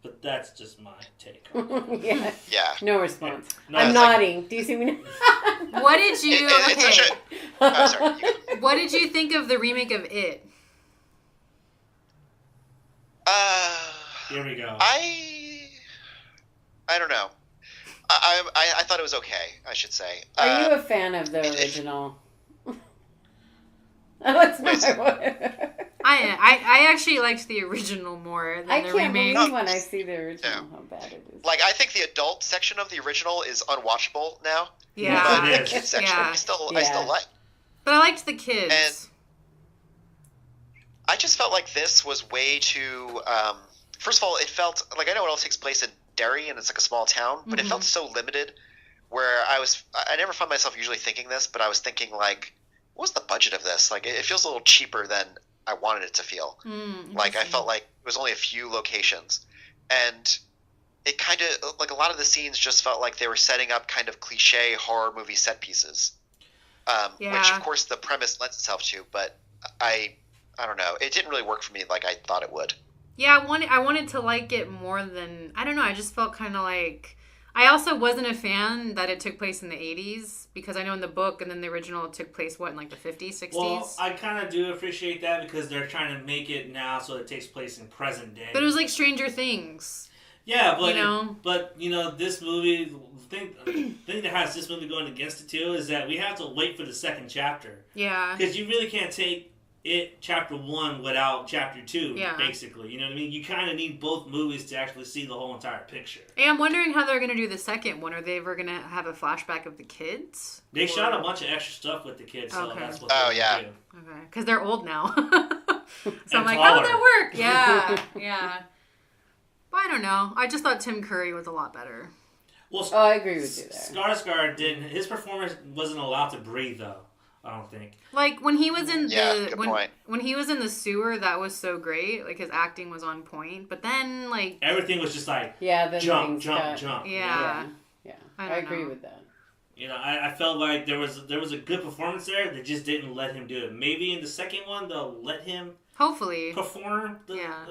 But that's just my take. Yeah. Yeah. No response. No, I'm it's like- nodding. Do you see me? What did you? It's Okay. such a. Oh, sorry. What did you think of the remake of It? Here we go. I don't know. I thought it was okay, I should say. Are you a fan of the original? That's my word. I actually liked the original more than I the can't remake. believe when I see the original how bad it is. Like, I think the adult section of the original is unwatchable now. Yeah. But It the is. kids section, Yeah. I still Yeah. like. But I liked the kids. And- I just felt like this was way too. First of all, it felt like I know it all takes place in Derry and it's like a small town, but it felt so limited. Where I never found myself usually thinking this, but I was thinking like, what was the budget of this? Like, it feels a little cheaper than I wanted it to feel. Like, I felt like it was only a few locations, and it kind of like a lot of the scenes just felt like they were setting up kind of cliche horror movie set pieces, which of course the premise lends itself to, but I don't know, it didn't really work for me like I thought it would. Yeah, I wanted to like it more than, I don't know, I just felt kind of like, I also wasn't a fan that it took place in the 80s, because I know in the book and then the original it took place, what, in like the 50s, 60s? Well, I kind of do appreciate that because they're trying to make it now so it takes place in present day. But it was like Stranger Things. Yeah, but this movie, the thing that has this movie going against it too is that we have to wait for the second chapter. Yeah. Because you really can't take it chapter 1 without chapter 2, Yeah. basically. You know what I mean? You kind of need both movies to actually see the whole entire picture. And I'm wondering how they're going to do the second one. Are they ever going to have a flashback of the kids? They shot a bunch of extra stuff with the kids, so Okay. that's what they're gonna do. Okay. Because they're old now. So I'm like, taller. how did that work? Yeah. Yeah. But I don't know. I just thought Tim Curry was a lot better. Well, Oh, I agree with you there. Skarsgård didn't. His performance wasn't allowed to breathe, though. I don't think. Like when he was in good point. when he was in the sewer, that was so great. Like his acting was on point. But then like Everything was just like Yeah, jump. yeah. Yeah. I I don't agree know. with that. You know, I felt like there was a good performance there. They just didn't let him do it. Maybe in the second one they'll let him Hopefully. perform. Yeah.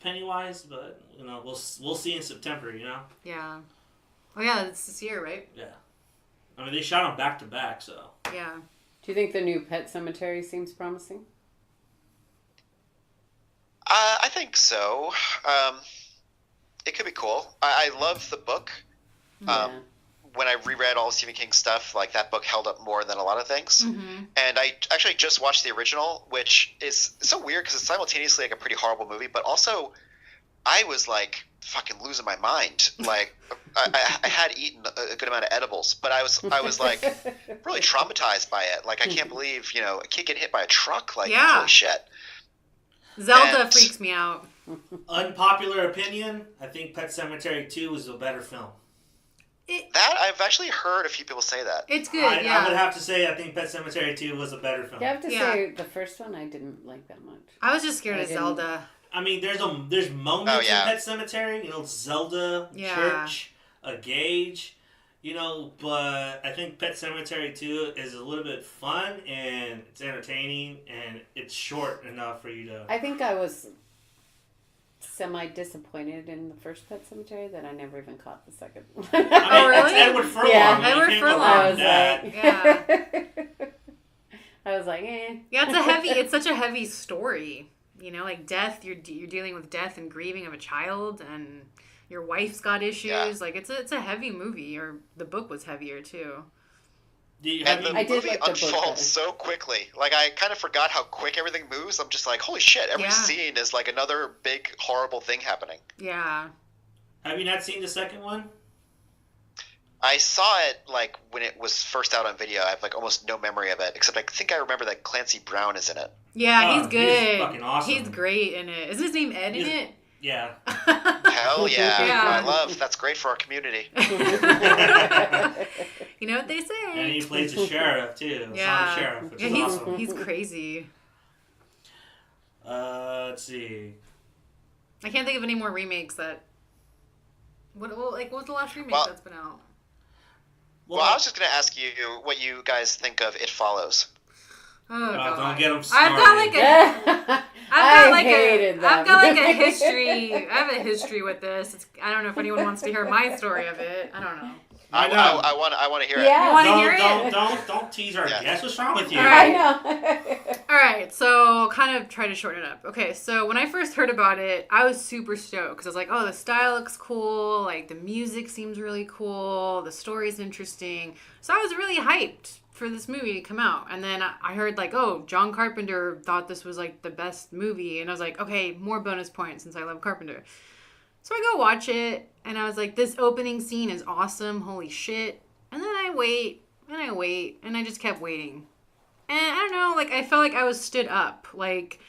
Pennywise, but we'll see in September. Yeah. Oh yeah, it's this year, right? Yeah. I mean, they shot them back to back, so. Yeah. Do you think the new Pet Cemetery seems promising? I think so. It could be cool. I love the book. Yeah. when I reread all of Stephen King's stuff, like that book held up more than a lot of things. Mm-hmm. And I actually just watched the original, which is so weird because it's simultaneously like a pretty horrible movie, but also I was like fucking losing my mind. Like I had eaten a good amount of edibles, but I was like really traumatized by it. Like I can't believe, you know, a kid get hit by a truck. Like holy shit. Zelda freaks me out. Unpopular opinion, I think Pet Sematary 2 is a better film. That I've actually heard a few people say that. It's good, I would have to say I think Pet Sematary 2 was a better film. You have to say the first one I didn't like that much. I was just scared of Zelda. I mean, there's moments in Pet Sematary, you know, Zelda, church, a Gage, you know, but I think Pet Sematary 2 is a little bit fun and it's entertaining and it's short enough for you to... I think I was semi-disappointed in the first Pet Cemetery that I never even caught the second one. I mean, oh, really? It's Edward Furlong. Yeah. Edward Furlong. I was that. like, Yeah. I was like, eh. Yeah, it's such a heavy story. You know, like death, you're dealing with death and grieving of a child, and your wife's got issues. Yeah. Like, it's a heavy movie, or the book was heavier, too. And the movie unfolds so quickly. Like, I kind of forgot how quick everything moves. I'm just like, holy shit, every scene is like another big, horrible thing happening. Yeah. Have you not seen the second one? I saw it, like, when it was first out on video. I have, like, almost no memory of it, except I think I remember that Clancy Brown is in it. Yeah, he's good. He's fucking awesome. He's great in it. Isn't his name Ed in it? Yeah. Hell yeah. That's great for our community. You know what they say. And he plays the sheriff, too. Yeah. The sheriff, which is awesome. He's crazy. Let's see. I can't think of any more remakes that... What was the last remake that's been out? Well, I was just going to ask you what you guys think of It Follows. Oh, God. Don't get them started. I've got like a history. I have a history with this. I don't know if anyone wants to hear my story of it. I don't know. I want to hear it. Yeah. You want to hear it? Don't tease our guests. What's wrong with you? All right. I know. All right, so kind of try to shorten it up. Okay, so when I first heard about it, I was super stoked because I was like, oh, the style looks cool. Like, the music seems really cool. The story's interesting. So I was really hyped for this movie to come out. And then I heard like, oh, John Carpenter thought this was like the best movie. And I was like, okay, more bonus points since I love Carpenter. So I go watch it, and I was like, this opening scene is awesome, holy shit. And then I wait, and I just kept waiting. And I don't know, like, I felt like I was stood up. Like,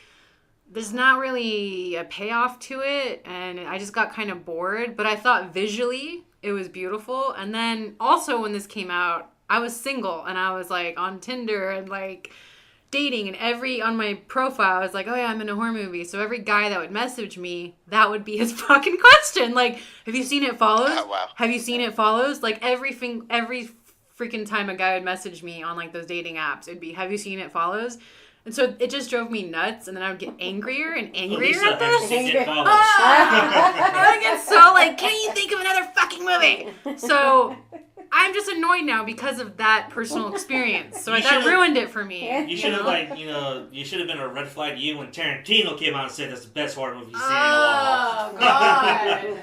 there's not really a payoff to it, and I just got kind of bored. But I thought visually it was beautiful. And then also when this came out, I was single, and I was, like, on Tinder and, like, dating, and on my profile, I was like, oh yeah, I'm in a horror movie. So every guy that would message me, that would be his fucking question. Like, have you seen It Follows? Oh, wow. Have you seen It Follows? Like, every freaking time a guy would message me on, like, those dating apps, it'd be, have you seen It Follows? And so it just drove me nuts, and then I would get angrier and angrier at this. I would get so, like, can you think of another fucking movie? So I'm just annoyed now because of that personal experience. So that ruined it for me. You should have, you should have been a red flag to you when Tarantino came out and said that's the best horror movie you've seen in a while. Oh, God.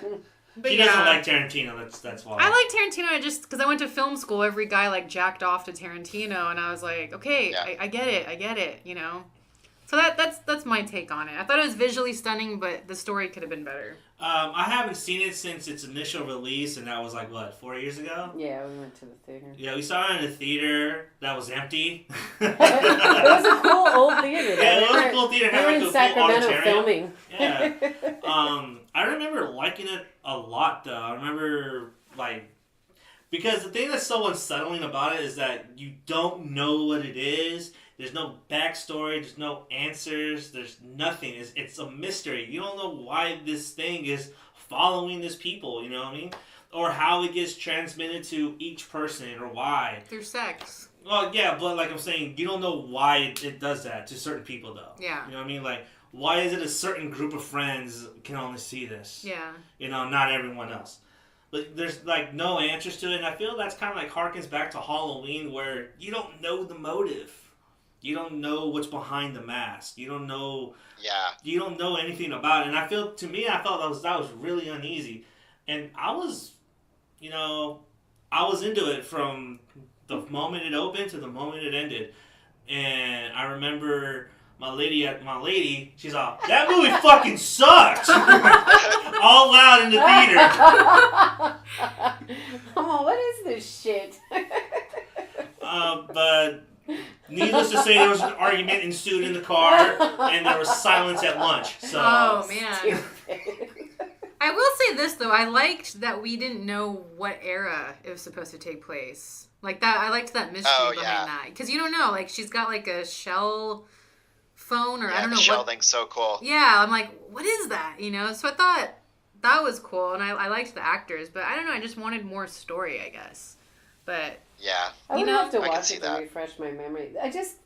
But he doesn't like Tarantino, that's why. I like Tarantino just because I went to film school. Every guy, like, jacked off to Tarantino, and I was like, okay, yeah. I get it, you know? So that's my take on it. I thought it was visually stunning, but the story could have been better. I haven't seen it since its initial release, and that was like, 4 years ago? Yeah, we went to the theater. Yeah, we saw it in a theater that was empty. It was a cool old theater. Yeah, it was a cool theater. We were in Sacramento filming. Yeah. I remember liking it a lot, though. I remember, because the thing that's so unsettling about it is that you don't know what it is. There's no backstory. There's no answers. There's nothing. It's a mystery. You don't know why this thing is following these people, you know what I mean? Or how it gets transmitted to each person or why. Through sex. Well, yeah, but like I'm saying, you don't know why it does that to certain people, though. Yeah. You know what I mean? Like, why is it a certain group of friends can only see this? Yeah. You know, not everyone else. But there's, no answers to it, and I feel that's kind of harkens back to Halloween, where you don't know the motive. You don't know what's behind the mask. You don't know. Yeah. You don't know anything about it, and I felt that was really uneasy, and I was, I was into it from the moment it opened to the moment it ended. And I remember my lady, she's all, that movie fucking sucks! All loud in the theater. Oh, what is this shit? But needless to say, there was an argument ensued in the car, and there was silence at lunch. So, oh, man. I will say this, though. I liked that we didn't know what era it was supposed to take place. Like, that, I liked that mystery behind that. Because you don't know. Like, she's got, like, a shell phone, or I don't know the shell thing's so cool. Yeah, I'm like, what is that? You know? So I thought that was cool, and I liked the actors. But I don't know. I just wanted more story, I guess. But... Yeah. I would have to I watch it to refresh my memory. I just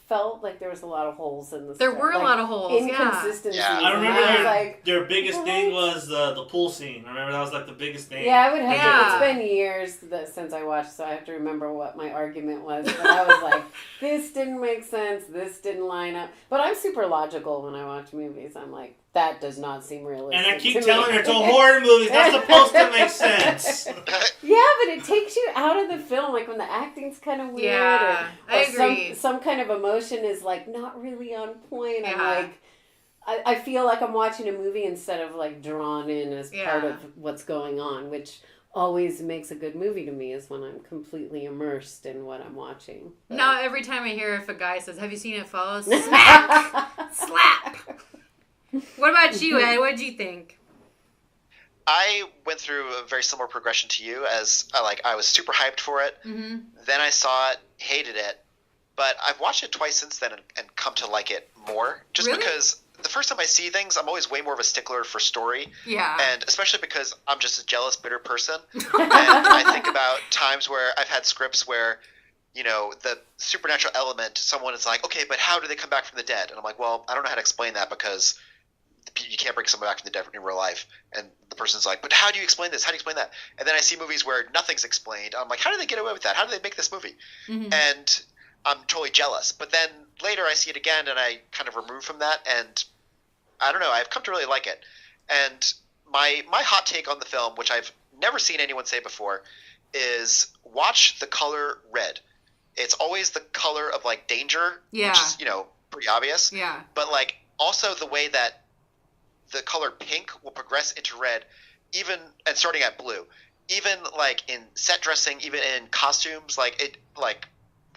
felt like there was a lot of holes in the There were a lot of holes, inconsistencies. Yeah. I remember like, their biggest thing was the pool scene. I remember that was like the biggest thing. Yeah, I would have to. It's been years since I watched, so I have to remember what my argument was. But I was like, this didn't make sense. This didn't line up. But I'm super logical when I watch movies. I'm like, that does not seem realistic. And I keep telling her it's a horror movie. It's not supposed to make sense. Yeah, but it takes you out of the film, like when the acting's kind of weird. Yeah, or I agree. Some kind of emotion is like not really on point. Yeah. I'm like, I feel like I'm watching a movie instead of like drawn in as part of what's going on, which always makes a good movie to me is when I'm completely immersed in what I'm watching. But... Now every time I hear if a guy says, "Have you seen It Follows?" Smack! Slap! What about you, Ed? What did you think? I went through a very similar progression to you as I was super hyped for it. Mm-hmm. Then I saw it, hated it, but I've watched it twice since then and come to like it more. Just really? Because the first time I see things, I'm always way more of a stickler for story. Yeah. And especially because I'm just a jealous, bitter person. And I think about times where I've had scripts where, you know, the supernatural element, someone is like, okay, but how do they come back from the dead? And I'm like, well, I don't know how to explain that because you can't bring someone back from the dead in real life. And the person's like, but how do you explain this? How do you explain that? And then I see movies where nothing's explained. I'm like, how do they get away with that? How do they make this movie? Mm-hmm. And I'm totally jealous. But then later I see it again and I kind of remove from that. And I don't know, I've come to really like it. And my hot take on the film, which I've never seen anyone say before, is watch the color red. It's always the color of like danger, Yeah. which is, you know, pretty obvious. Yeah. But like also the way that the color pink will progress into red, even and starting at blue, even like in set dressing, even in costumes,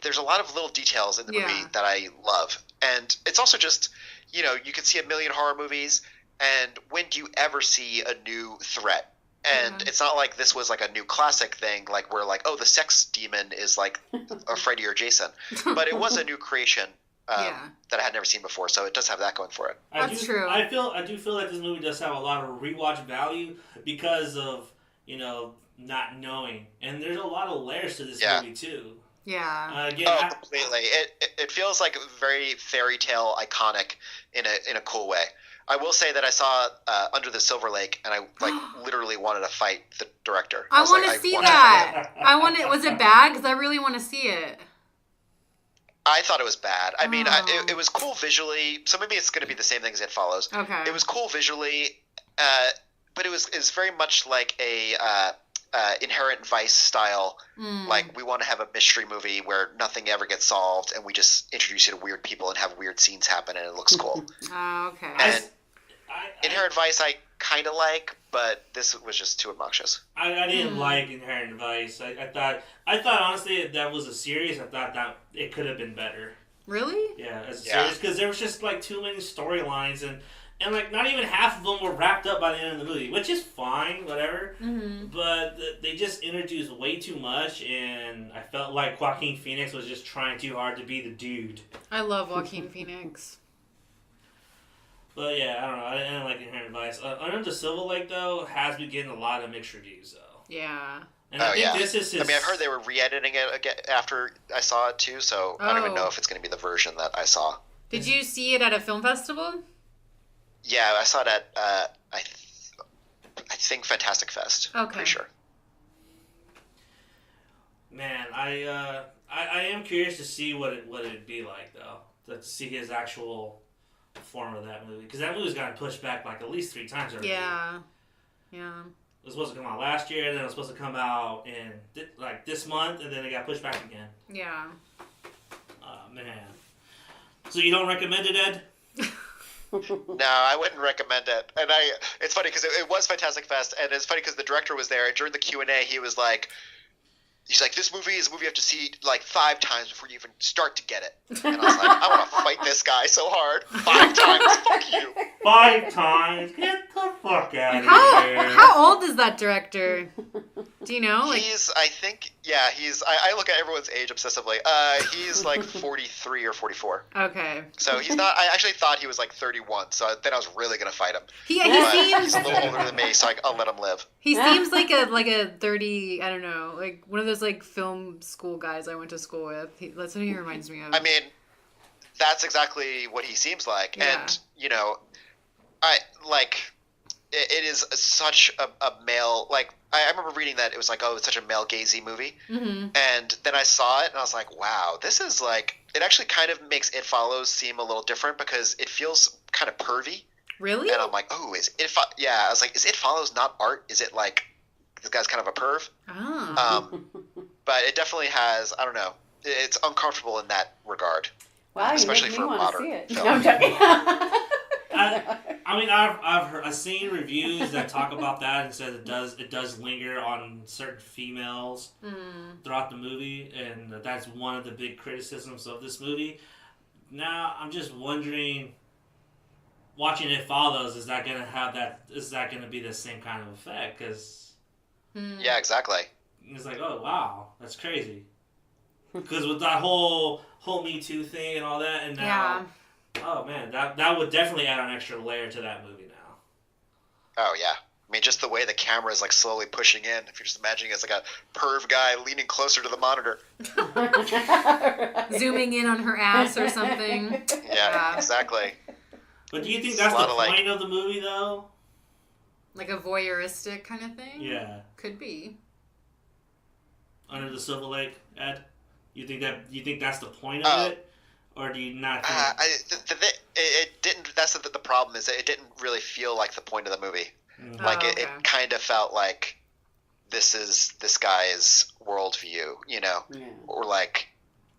there's a lot of little details in the movie that I love. And it's also just, you know, you can see a million horror movies, and when do you ever see a new threat? And it's not like this was like a new classic thing, like where like, oh, the sex demon is like a Freddy or Jason, but it was a new creation. That I had never seen before, so it does have that going for it. That's true. I do feel like this movie does have a lot of rewatch value because of, you know, not knowing, and there's a lot of layers to this movie too. Yeah. Completely. It feels like very fairy tale iconic in a cool way. I will say that I saw Under the Silver Lake, and I literally wanted to fight the director. I want to see that. Was it bad? Because I really want to see it. I thought it was bad. I mean, it was cool visually, so maybe it's going to be the same thing as It Follows. Okay. It was cool visually, but it was very much like a Inherent Vice style. Like, we want to have a mystery movie where nothing ever gets solved, and we just introduce you to weird people and have weird scenes happen, and it looks cool. Oh, okay. And Inherent Vice I kind of like, but this was just too obnoxious. I didn't like Inherent Vice. I thought honestly that was a series. I thought that it could have been better. Really? Yeah, as a series, because there was just like too many storylines and like not even half of them were wrapped up by the end of the movie, which is fine, whatever. Mm-hmm. But they just introduced way too much, and I felt like Joaquin Phoenix was just trying too hard to be the dude. I love Joaquin Phoenix. But yeah, I don't know. I didn't like Inherent Vice. Under the Silver Lake, though, has been getting a lot of mixed reviews, though. Yeah. And I think this is his... I mean, I've heard they were re-editing it again after I saw it, too, so I don't even know if it's going to be the version that I saw. Did you see it at a film festival? Yeah, I saw it at, I think, Fantastic Fest. Okay. Pretty sure. Man, I am curious to see what it'd be like, though. To see his actual form of that movie. Because that movie's gotten pushed back like at least 3 times already. Yeah. Yeah. It was supposed to come out last year, and then it was supposed to come out in this month, and then it got pushed back again. Yeah. Oh man. So you don't recommend it, Ed? No, I wouldn't recommend it. And it's funny because it was Fantastic Fest, and it's funny because the director was there, and during the Q&A, he's like, this movie is a movie you have to see like 5 times before you even start to get it. And I was like, I want to fight this guy so hard. 5 times, fuck you. 5 times? Get the fuck out of here. How old is that director? Do you know? I look at everyone's age obsessively. He's like 43 or 44. Okay. So he's not. I actually thought he was like 31. So then I was really gonna fight him. He's a little older than me, so I'll let him live. He seems like a 30. I don't know, like one of those like film school guys I went to school with. That's what he reminds me of. I mean, that's exactly what he seems like, and it is such a male, like, I remember reading that it was like, oh, it's such a male gazy movie. Mm-hmm. And then I saw it and I was like, wow, this is like, it actually kind of makes It Follows seem a little different because it feels kind of pervy. Really? And I'm like, oh, I was like, is It Follows not art? Is it like, this guy's kind of a perv? Oh. But it definitely has, I don't know, it's uncomfortable in that regard. Wow, especially you make for me want to see modern it. film. No, I'm joking. I mean, I've seen reviews that talk about that and said it does linger on certain females throughout the movie, and that's one of the big criticisms of this movie. Now, I'm just wondering, watching It Follows, is that gonna be the same kind of effect? Because yeah, exactly. It's like, oh wow, that's crazy. Because with that whole Me Too thing and all that, and now. Yeah. Oh man, that would definitely add an extra layer to that movie now. Oh yeah, I mean just the way the camera is like slowly pushing in. If you're just imagining it's like a perv guy leaning closer to the monitor, zooming in on her ass or something. Yeah, exactly. But do you think that's the point of the movie though? Like a voyeuristic kind of thing? Yeah, could be. Under the Silver Lake, Ed, you think that's the point of it? Or do you not think... it didn't... That's the problem, is that it didn't really feel like the point of the movie. Mm-hmm. Like, it kind of felt like this is this guy's worldview, you know? Yeah. Or, like,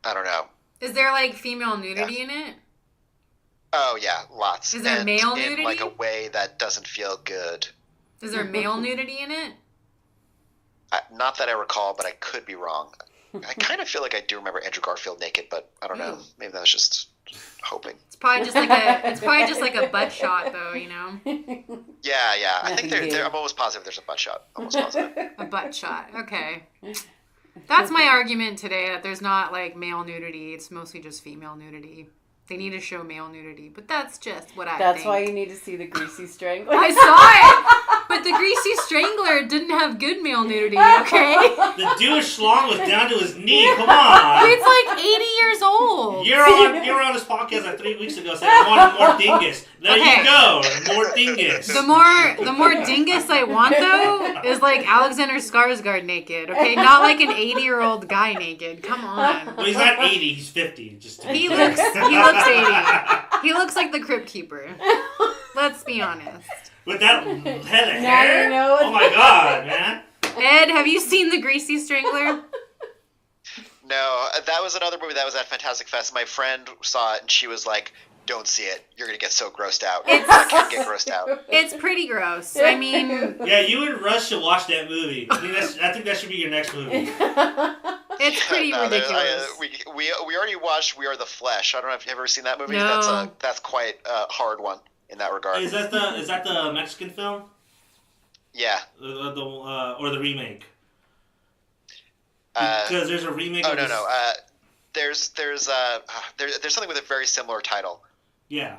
I don't know. Is there, like, female nudity in it? Oh, yeah, lots. Is there male nudity? In, like, a way that doesn't feel good. Is there male nudity in it? Not that I recall, but I could be wrong. I kind of feel like I do remember Andrew Garfield naked, but I don't know. Maybe that was just hoping. It's probably just like a butt shot, though. You know. Yeah. I think I'm almost positive there's a butt shot. Almost positive. A butt shot. Okay. That's my argument today. That there's not like male nudity. It's mostly just female nudity. They need to show male nudity, but that's just what I think. That's why you need to see The Greasy Strangler. I saw it, but The Greasy Strangler didn't have good male nudity, okay? The Jewish schlong was down to his knee, come on! It's like 80 years old. You were on this podcast like 3 weeks ago saying I wanted more dingus. There you go, more dingus. The more dingus I want, though, is like Alexander Skarsgård naked, okay? Not like an 80-year-old guy naked. Come on. Well, he's not 80, he's 50. He looks 80. He looks like the Crypt Keeper. Let's be honest. With that head of hair? You know. Oh my god, man. Ed, have you seen The Greasy Strangler? No, that was another movie that was at Fantastic Fest. My friend saw it and she was like, don't see it. You're going to get so grossed out. I can't get grossed out. It's pretty gross. I mean... Yeah, you and Russ should watch that movie. I think that should be your next movie. It's pretty ridiculous. We already watched We Are the Flesh. I don't know if you've ever seen that movie. No. That's quite a hard one in that regard. Is that the Mexican film? Yeah. Or the remake? Because there's a remake. Oh, no. There's something with a very similar title. Yeah.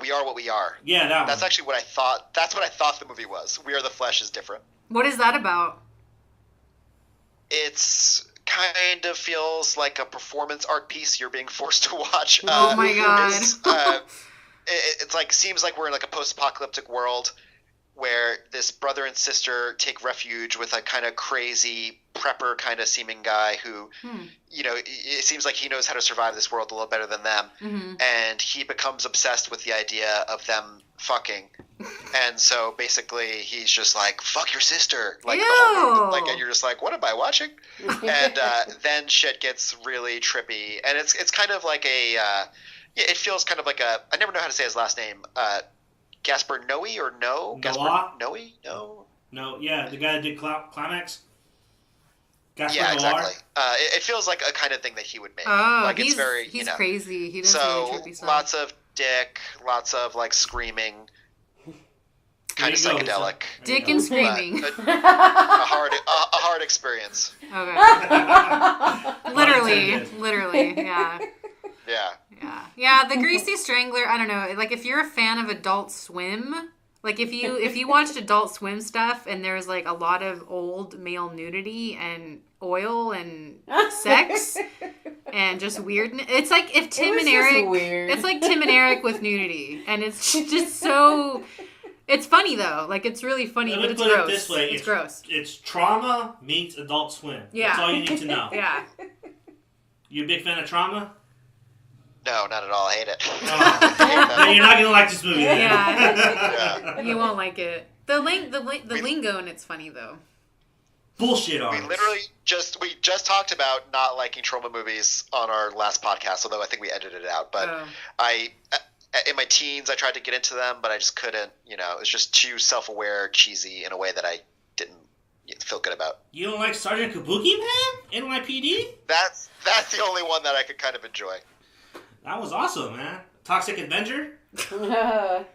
We Are What We Are. Yeah, that one. That's actually what I thought. That's what I thought the movie was. We Are the Flesh is different. What is that about? It's kind of feels like a performance art piece you're being forced to watch. Oh my god. It's like seems like we're in like a post-apocalyptic world where this brother and sister take refuge with a kind of crazy prepper kind of seeming guy who, it seems like he knows how to survive this world a little better than them. Mm-hmm. And he becomes obsessed with the idea of them fucking. And so basically he's just like, fuck your sister. Like, Ew. the whole movie, like, and you're just like, what am I watching? And then shit gets really trippy. And it's kind of like it feels kind of like I never know how to say his last name. Gaspar Noe or no? Gaspar Noe? No. No, yeah, the guy that did Climax. Gaspar Yeah, Noir. exactly. It feels like a kind of thing that he would make. Oh, like he's it's very, he's crazy. He does so really trippy stuff. lots of dick, lots of like screaming, kind of psychedelic. Dick and screaming. A hard experience. Okay. literally, yeah. Yeah. Yeah, the Greasy Strangler, I don't know, like if you're a fan of Adult Swim, like if you watched Adult Swim stuff and there's like a lot of old male nudity and oil and sex and just weirdness, it's like if Tim and Eric, it's like Tim and Eric with nudity, and it's just so, it's funny though, like it's really funny, but it's gross. It this way. It's gross. It's Trauma meets Adult Swim. Yeah. That's all you need to know. Yeah. You a big fan of Trauma? No, not at all. I hate it. Then you're not gonna like this movie. Then. Yeah. You won't like it. The lingo in it's funny though. Bullshit on. We literally just talked about not liking trauma movies on our last podcast, although I think we edited it out. But in my teens, I tried to get into them, but I just couldn't. It was just too self-aware, cheesy in a way that I didn't feel good about. You don't like Sergeant Kabuki, man? NYPD? That's the only one that I could kind of enjoy. That was awesome, man. Toxic Avenger? I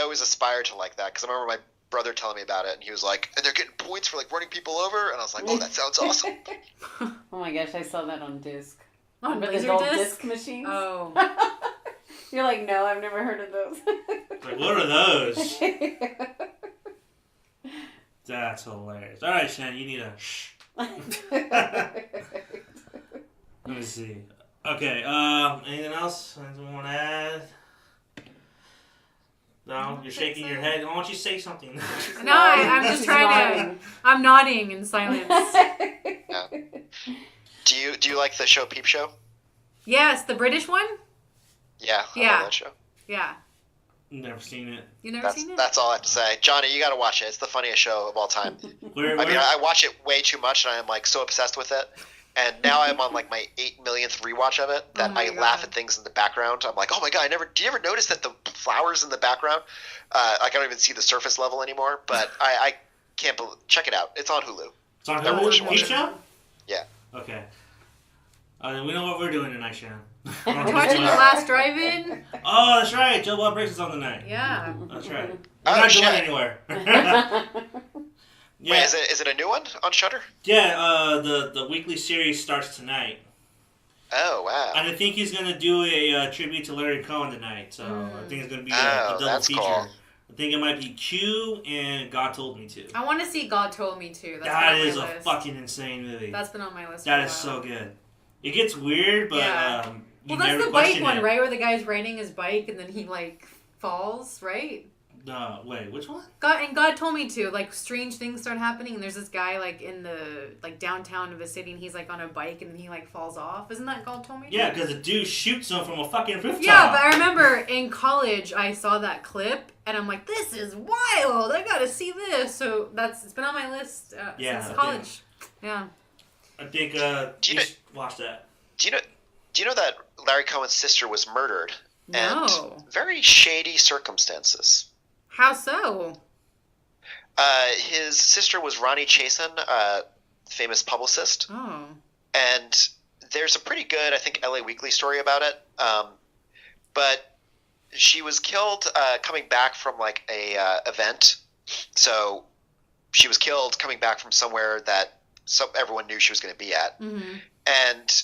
always aspired to like that because I remember my brother telling me about it, and he was like, and they're getting points for like running people over, and I was like, oh, that sounds awesome. Oh my gosh, I saw that on disc. On the laser old disc? disc machines. Oh. You're like, no, I've never heard of those. Like, what are those? That's hilarious. All right, Shan, you need a shh. Let me see. Okay, anything else? Anything want to add? No? You're shaking your head. Why don't you say something? No, I'm just trying to... I'm nodding in silence. Yeah. Do you like the show Peep Show? Yes, the British one? Yeah, I love that show. Yeah. Never seen it. You never seen it? That's all I have to say. Johnny, you got to watch it. It's the funniest show of all time. I watch it way too much, and I'm like so obsessed with it. And now I'm on like my 8 millionth rewatch of it that I laugh at things in the background. I'm like, oh my god, do you ever notice that the flowers in the background, like I don't even see the surface level anymore? But I can't believe. Check it out. It's on Hulu. It's on Hulu. Peep Show? Yeah. Okay. We know what we're doing tonight, Shannon. Watching The Last Drive-In? Oh, that's right. Joe Bob Briggs is on tonight. Yeah. That's right. We're not going anywhere. Yeah. Wait, is it a new one on Shudder? Yeah, the weekly series starts tonight. Oh, wow. And I think he's going to do a tribute to Larry Cohen tonight, so I think it's going to be a double feature. Cool. I think it might be Q and God Told Me To. I want to see God Told Me To. That is a fucking insane movie. That's been on my list. That is so good. It gets weird, but well, that's the bike one, right? Where the guy's riding his bike and then he like falls, right? No, wait, which one? God Told Me To. Like strange things start happening, and there's this guy like in the like downtown of a city, and he's like on a bike, and then he like falls off. Isn't that God Told Me To? Yeah, because the dude shoots him from a fucking rooftop. Yeah, but I remember in college I saw that clip, and I'm like, this is wild. I gotta see this. So it's been on my list since college. Yeah. I think you should watch that. Do you know that Larry Cohen's sister was murdered? No. And very shady circumstances. How so? His sister was Ronnie Chasen, famous publicist. Oh. And there's a pretty good, I think, LA Weekly story about it. But she was killed coming back from like a event. So she was killed coming back from somewhere that everyone knew she was going to be at. Mm-hmm. And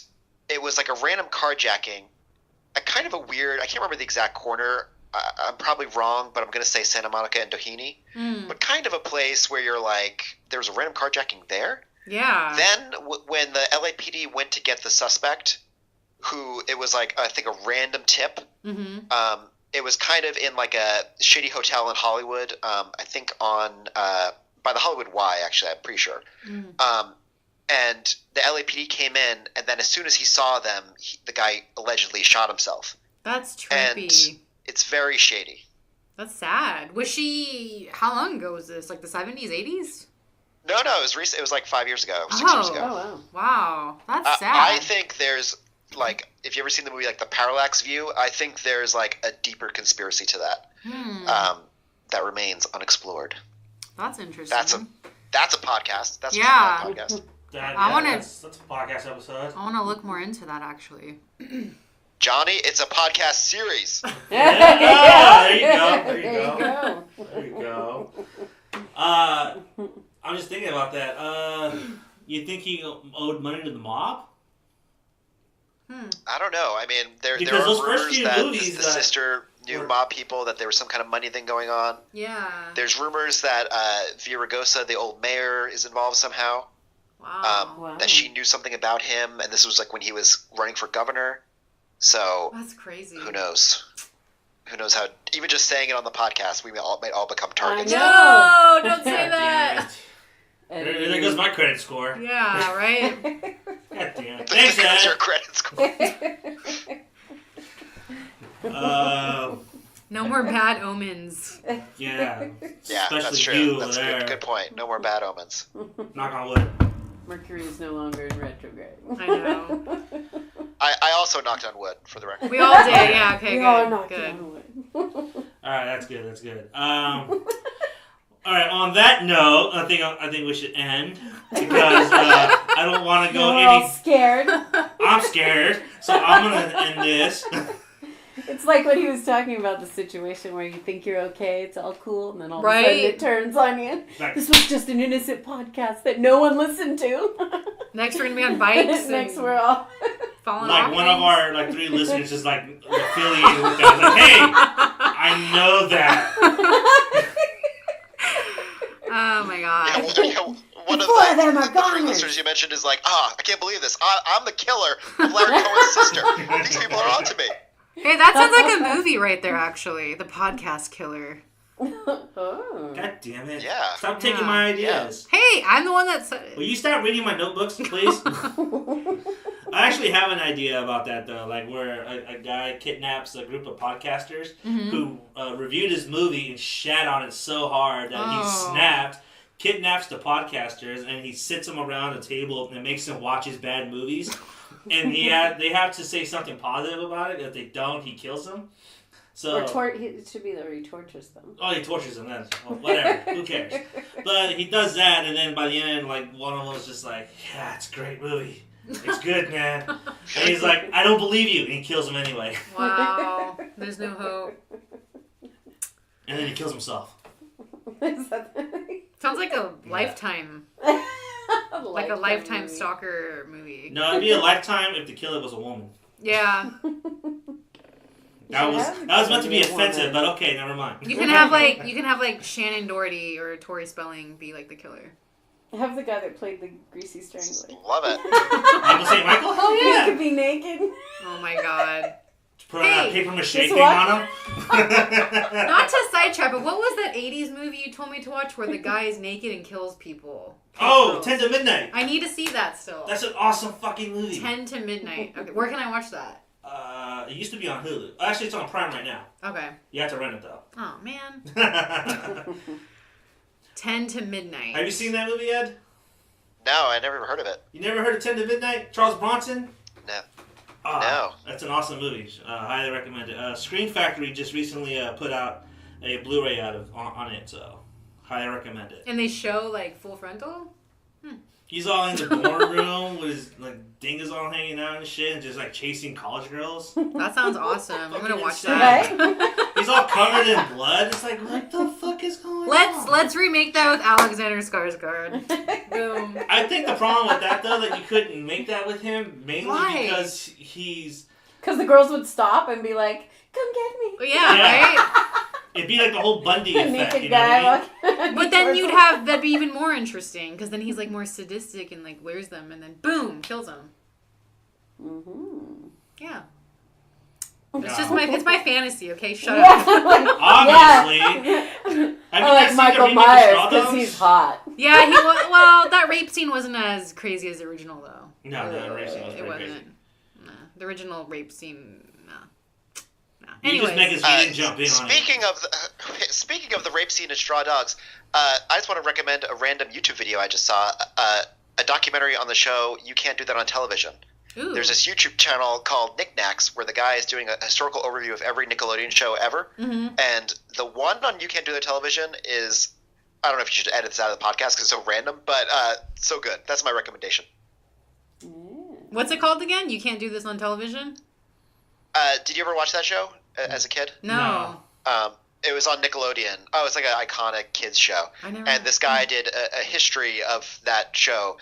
it was like a random carjacking. I can't remember the exact corner. I'm probably wrong, but I'm going to say Santa Monica and Doheny. But kind of a place where you're like, there was a random carjacking there. Yeah. Then when the LAPD went to get the suspect, who it was like, I think a random tip, mm-hmm. it was kind of in like a shitty hotel in Hollywood. I think on by the Hollywood Y, actually, I'm pretty sure. And the LAPD came in, and then as soon as he saw them, the guy allegedly shot himself. That's And trippy. it's very shady. That's sad. Was she? How long ago was this? Like the 70s, 80s? No, it was recent. It was like 5 years ago, 6 years ago. Oh, wow. Wow, that's sad. I think there's like, if you ever seen the movie like The Parallax View, I think there's like a deeper conspiracy to that that remains unexplored. That's interesting. That's a podcast. That's Yeah. a podcast. That's a podcast episode. I want to look more into that actually. Johnny, it's a podcast series. There you go. There you go. There you go. I'm just thinking about that. You think he owed money to the mob? I don't know. I mean, there Because are those first rumors few that movies the that sister knew were- mob people, that there was some kind of money thing going on. Yeah. There's rumors that Villaraigosa, the old mayor, is involved somehow. Wow. Wow. That she knew something about him, and this was like when he was running for governor. So That's crazy. who knows? Who knows how? Even just saying it on the podcast, we might all become targets. know. No, don't say God damn that. it. There goes my credit score. Yeah, right? God damn it. There Thanks, goes your Ed. credit score. No more bad omens. Yeah. Yeah, Especially that's true. you That's there. a good point. No more bad omens. Knock on wood. Mercury is no longer in retrograde. I know. I also knocked on wood, for the record. We all did, yeah, okay, We all good. knocked Good. on wood. Alright, that's good. That's good. Alright, on that note, I think we should end because I don't want to go We're all any. scared. I'm scared, so I'm gonna end this. It's like when he was talking about the situation where you think you're okay, it's all cool, and then all of a sudden Right. it turns on you. Like- This was just an innocent podcast that no one listened to. Next we're gonna be on bikes. Next and we're all... falling Like off one of things. our like 3 listeners is like affiliated with that. Like, hey, I know that. Oh my god. One of Four of them are the 3 goners. listeners you mentioned is like, I can't believe this. I'm the killer of Larry Cohen's sister. These people are onto me. Hey, that sounds like a movie right there, actually. The Podcast Killer. Oh. God damn it. Yeah. Stop taking Yeah. my ideas. Hey, I'm the one that said Will you stop reading my notebooks, please? I actually have an idea about that, though. Like, where a guy kidnaps a group of podcasters who reviewed his movie and shat on it so hard that he snapped, kidnaps the podcasters, and he sits them around a table and makes them watch his bad movies. And they have to say something positive about it. If they don't, he kills them. So it should be that he tortures them. Oh, he tortures them then. Well, whatever. Who cares? But he does that, and then by the end, like, one of them is just like, yeah, it's a great movie. It's good, man. And he's like, I don't believe you. And he kills him anyway. wow, there's no hope. And then he kills himself. Sounds like a Lifetime, like a Lifetime movie. stalker movie. No, it'd be a Lifetime if the killer was a woman. Yeah, That was meant to be offensive, but okay, never mind. you can have like Shannon Doherty or Tori Spelling be like the killer. Have the guy that played the Greasy Strangler. Love it. Michael St. Michael? Oh yeah, he could be naked. Oh my god. Put on that paper mache just thing what? on him. Not to sidetrack, but what was that 80s movie you told me to watch where the guy is naked and kills people? Oh, Girls. 10 to Midnight. I need to see that still. That's an awesome fucking movie. 10 to Midnight. Okay, where can I watch that? It used to be on Hulu. Actually, it's on Prime right now. Okay. You have to rent it, though. Oh man. Have 10 to Midnight. you seen that movie, Ed? No, I never heard of it. You never heard of 10 to Midnight? Charles Bronson? No. Oh, No. That's an awesome movie. Highly recommend it. Screen Factory just recently put out a Blu-ray on it, so highly recommend it. And they show like full frontal? He's all in the dorm room with his like dingus all hanging out and shit, and just like chasing college girls. That sounds awesome. I'm gonna Fucking watch insane. that. Right? He's all covered in blood. It's like, what the fuck is going on? Let's remake that with Alexander Skarsgård. Boom. I think the problem with that though, that you couldn't make that with him, mainly Why? because he's. Because the girls would stop and be like, "Come get me." Yeah, Yeah. right? It'd be like the whole Bundy The effect, naked you know what I mean? guy walking. But then that'd be even more interesting because then he's like more sadistic and like wears them and then boom, kills them. Mm-hmm. Yeah. It's just it's my fantasy, okay? Shut Yeah, up. like, Obviously. yeah. Have you I like guys seen the Michael remake of Myers Straw because Dogs? he's hot. Yeah, well, that rape scene wasn't as crazy as the original, though. No, the rape scene was It pretty wasn't. crazy. Nah, the original rape scene, nah. You Anyways. just make us you didn't jump in on it. Speaking of the rape scene in Straw Dogs, I just want to recommend a random YouTube video I just saw. A documentary on the show You Can't Do That on Television. Ooh. There's this YouTube channel called Knickknacks where the guy is doing a historical overview of every Nickelodeon show ever. Mm-hmm. And the one on You Can't Do That Television is, I don't know if you should edit this out of the podcast because it's so random, but so good. That's my recommendation. What's it called again? You Can't Do This on Television? Did you ever watch that show as a kid? No. It was on Nickelodeon. Oh, it's like an iconic kids show. And this guy did a history of that show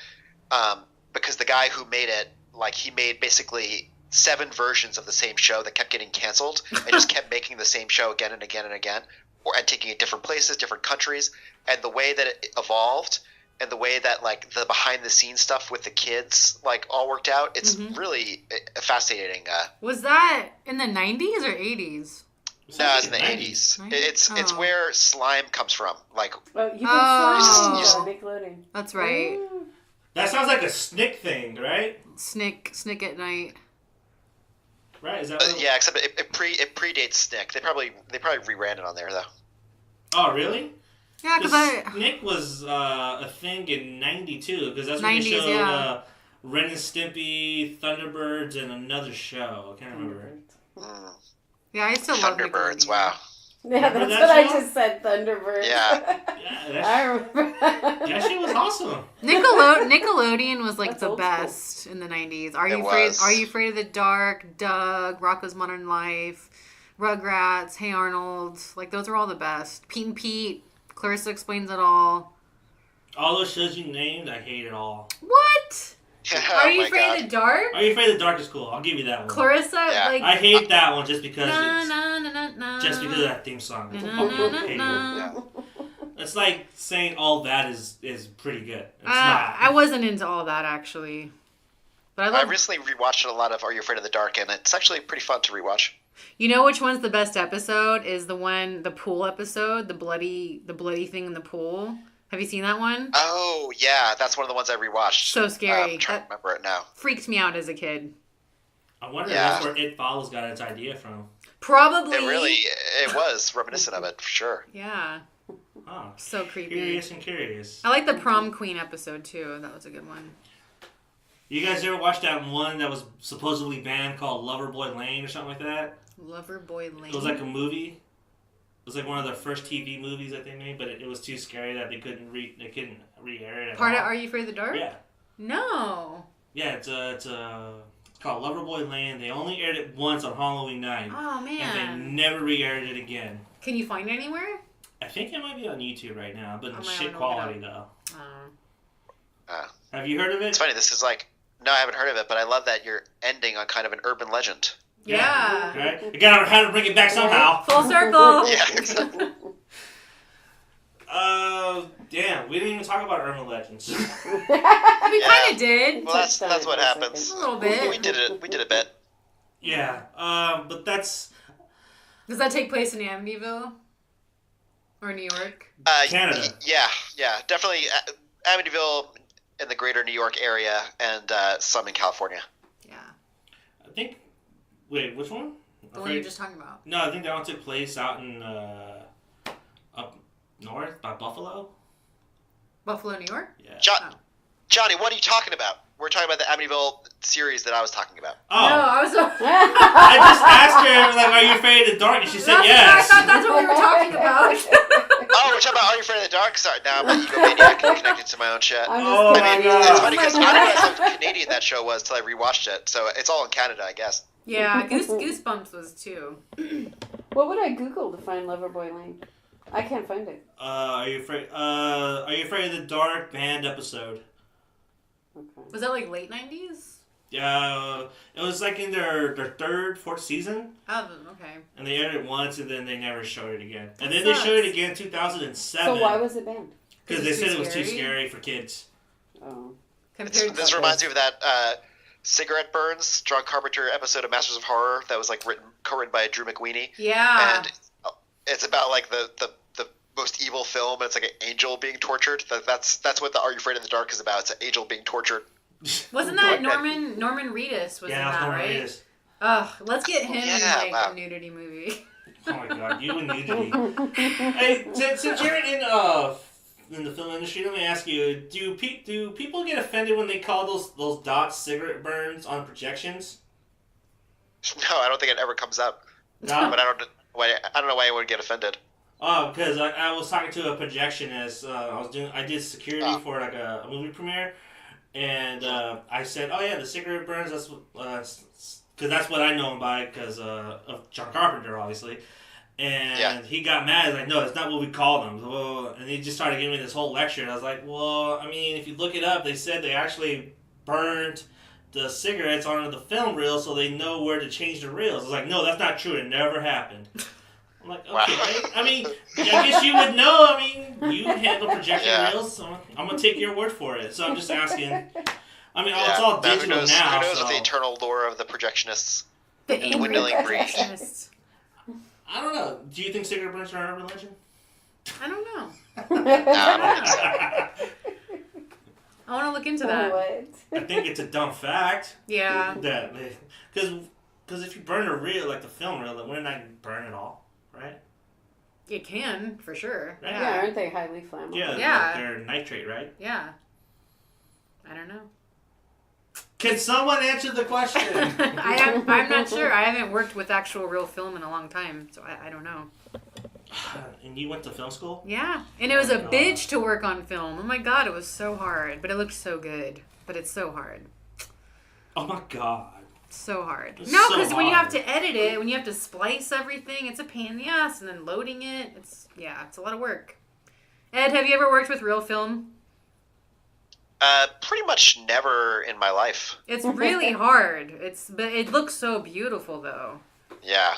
because the guy who made it, like, he made basically 7 versions of the same show that kept getting canceled and just kept making the same show again and again and again, and taking it different places, different countries. And the way that it evolved and the way that, like, the behind-the-scenes stuff with the kids, like, all worked out, it's really fascinating. Was that in the 90s or 80s? No, it's in the 80s. It's where slime comes from. Like, Oh, you Oh. Nickelodeon. That's right. Ooh. That sounds like a Snick thing, right? Snick at night. Right? Is that what yeah, except it predates Snick. They probably reran it on there though. Oh, really? Yeah, because Snick was a thing in '92 because that's when they 90s, showed yeah. Ren and Stimpy, Thunderbirds, and another show. I can't remember. Yeah, I still love Thunderbirds. Nickelodeon. Wow. Yeah, Remember that's that what I show? just said, Thunderbirds. Yeah. Yeah, I remember. that shit was awesome. Nickelodeon was like That's the old school. best in the 90s. Are It you afraid? was. Are you afraid of the dark? Doug, Rocko's Modern Life, Rugrats, Hey Arnold. Like those are all the best. Pete and Pete, Clarissa Explains It All. All those shows you named, I hate it all. What? Oh Are you my afraid God. of the dark? Are You Afraid of the Dark is cool. I'll give you that one. Clarissa, Yeah. like I hate that one just because na, it's na, na, na, na. just because of that theme song. It's Na, fucking na, na, hated. na. Yeah. It's like saying all that is pretty good. It's not. I wasn't into all that actually, but I I love. recently rewatched a lot of Are You Afraid of the Dark, and it's actually pretty fun to rewatch. You know which one's the best episode? Is the pool episode, the bloody thing in the pool. Have you seen that one? Oh yeah, that's one of the ones I rewatched. So scary. I'm trying to remember it now. Freaked me out as a kid. I wonder Yeah. if that's where It Follows got its idea from. Probably. It was reminiscent of it for sure. Yeah. Oh, So creepy. curious and curious. I like the prom queen episode too. That was a good one. You guys ever watched that one that was supposedly banned called Loverboy Lane or something like that? Loverboy Lane. It was like a movie. It was like one of the first TV movies that they made, but it was too scary that they couldn't re-air it at Part of all. Are You Afraid of the Dark? Yeah. No. Yeah, it's called Loverboy Lane. They only aired it once on Halloween night. Oh And they man. never re-aired it again. Can you find it anywhere? I think it might be on YouTube right now, but I in might shit wanna look it quality though. Oh. Have you heard of it? It's funny. This is like, no, I haven't heard of it, but I love that you're ending on kind of an urban legend. Yeah. Right? You gotta have to bring it back somehow. Full circle. Yeah, exactly. Damn, we didn't even talk about urban legends. We kind of did. Well, that's what happens. A little bit. We did it. We did a bit. Yeah, but that's Does that take place in Amityville? Or New York? Canada. Yeah, definitely Amityville in the greater New York area, and some in California. Yeah. I think. Wait, which one? The one you were just talking about. No, I think that one took place out in up north by Buffalo. Buffalo, New York? Yeah. Oh. Johnny, what are you talking about? We're talking about the Amityville series that I was talking about. Oh, No, I was. I just asked her like, "Are you afraid of the dark?" And she said yes. I thought that's what we were talking about. Oh, we're talking about Are You Afraid of the Dark? Sorry, now I'm an egomaniac connected to my own shit. I'm Oh just my kidding. God. It's funny because Oh my I didn't God. realize how Canadian that show was till I rewatched it. So it's all in Canada, I guess. Yeah, Goosebumps was too. What would I Google to find Loverboy Lane? I can't find it. Are you afraid? Are you afraid of the dark band episode? Okay. Was that like late 90s? Yeah, it was like in their third, fourth season, Oh, okay. and they aired it once, and then they never showed it again. And That then they sucks. showed it again in 2007. So why was it banned? Because they said it was too scary for kids. Oh. Compared This to reminds me of that cigarette burns John Carpenter episode of Masters of Horror that was like written co-written by Drew McWeeny. Yeah. And it's about like the most evil film, and it's like an angel being tortured. That's what the Are You Afraid of the Dark is about. It's an angel being tortured. Wasn't that Norman Reedus was in that, Norman right? Reedus. Ugh, let's get him in wow. a nudity movie. Oh my god, you and nudity. Hey, since you're in the film industry, let me ask you: do people get offended when they call those dots cigarette burns on projections? No, I don't think it ever comes up. No, but I don't know why anyone would get offended. Oh, because I was talking to a projectionist. I did security for like a movie premiere, and I said, "Oh yeah, the cigarette burns. That's because that's what I know him by because of John Carpenter, obviously." And he got mad. He's like, "No, it's not what we call them." Well, and he just started giving me this whole lecture. And I was like, "Well, I mean, if you look it up, they said they actually burned the cigarettes onto the film reel so they know where to change the reels." I was like, "No, that's not true. It never happened." I'm like, okay. Wow. I mean, I guess you would know. I mean, you handle projection reels, so I'm going to take your word for it. So I'm just asking. I mean, it's all digital now. Who knows what the eternal lore of the projectionists? The dwindling breed. I don't know. Do you think cigarette burns are a religion? I don't know. No, I don't think so. I want to look into that. What? I think it's a dumb fact. Yeah. Because if you burn a reel, like the film reel, then wouldn't that burn it all, right? It can, for sure. Yeah, aren't they highly flammable? Yeah, yeah. Like they're nitrate, right? Yeah. I don't know. Can someone answer the question? I'm not sure. I haven't worked with actual real film in a long time, so I don't know. And you went to film school? Yeah. And it was a bitch to work on film. Oh my god, it was so hard. But it looked so good. But it's so hard. Oh my god. So hard. It's No, so because when you have hard. to edit it, when you have to splice everything, it's a pain in the ass. And then loading it, it's a lot of work. Ed, have you ever worked with real film? Pretty much never in my life. It's really hard. But it looks so beautiful, though. Yeah.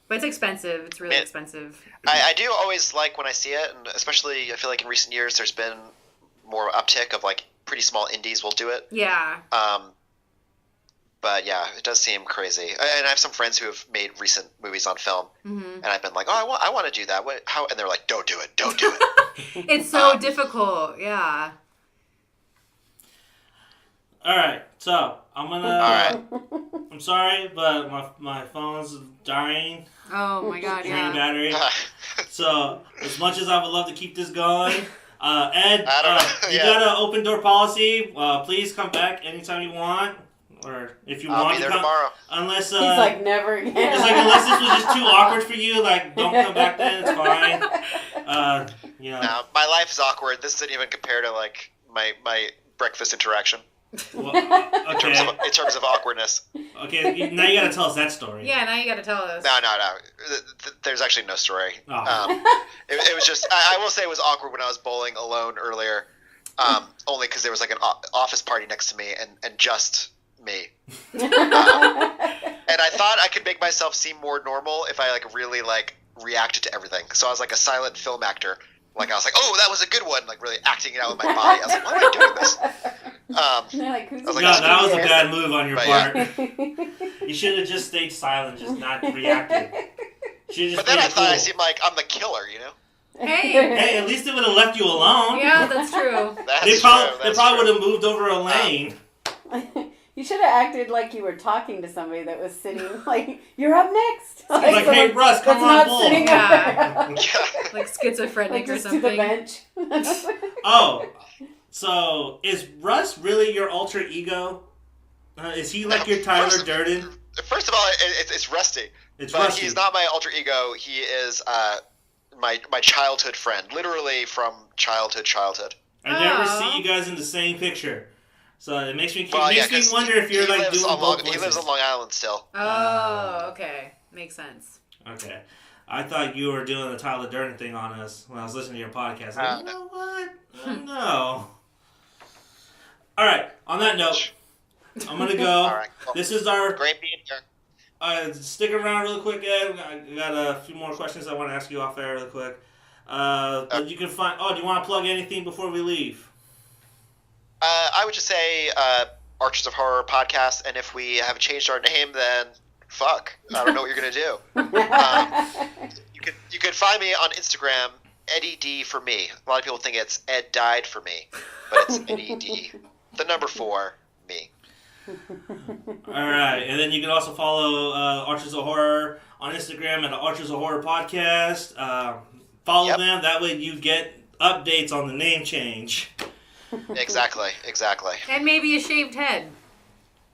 But it's expensive. It's really expensive. I do always like when I see it, and especially I feel like in recent years there's been more uptick of like pretty small indies will do it. Yeah. But yeah, it does seem crazy. And I have some friends who have made recent movies on film, and I've been like, "Oh, I want to do that." How? And they're like, "Don't do it. Don't do it." It's so difficult. Yeah. All right, so I'm gonna. All right. I'm sorry, but my phone's dying. Oh my god, Draining yeah. battery. So as much as I would love to keep this going, Ed, I don't know. you got an open door policy. Please come back anytime you want, or if you I'll want be to there come. tomorrow. Unless He's like, never again. it's like unless this was just too awkward for you, like don't come back then. It's fine. You know. No, my life is awkward. This doesn't even compare to like my breakfast interaction. Well, In okay. terms of awkwardness. Okay. Now you gotta tell us that story. Yeah, now you gotta tell us. No. There's actually no story. Oh. It was just. I will say it was awkward when I was bowling alone earlier. Only because there was like an office party next to me and just me. And I thought I could make myself seem more normal if I like really like reacted to everything. So I was like a silent film actor. Like I was like, oh, that was a good one. Like really acting it out with my body. I was like, why am I doing this? Like, who's That was a here? bad move on your part. Yeah. You should have just stayed silent, just not reacted. But then I thought I seemed like I'm the killer, you know? Hey. Hey, at least it would have left you alone. Yeah, that's true. They probably would have moved over a lane. You should have acted like you were talking to somebody that was sitting, like, you're up next. Like, hey, Russ, come on, not bull. sitting Yeah. Yeah. Like schizophrenic like, or just something. to the bench. Oh, so is Russ really your alter ego? Is he like your Tyler Durden? First of all, it's Rusty. It's but Rusty. he's not my alter ego. He is my childhood friend, literally from childhood. I never Oh. see you guys in the same picture. So it makes me 'cause wonder if you're he like lives doing on both He lives voices. on Long Island still. Oh, okay. Makes sense. Okay. I thought you were doing the Tyler Durden thing on us when I was listening to your podcast. Like, you No. know what? No. All right. On that note, I'm gonna go. All right, cool. This is our. Great being here. Stick around real quick, Ed. I got a few more questions I want to ask you off air real quick. But you can find. Oh, do you want to plug anything before we leave? I would just say Archers of Horror podcast, and if we have changed our name, then fuck, I don't know what you're gonna do. You could find me on Instagram, Eddie D for me. A lot of people think it's Ed died for me, but it's Eddie D, the number 4 me. All right, and then you can also follow Archers of Horror on Instagram at the Archers of Horror podcast. Follow them. That way you get updates on the name change. Exactly. And maybe a shaved head.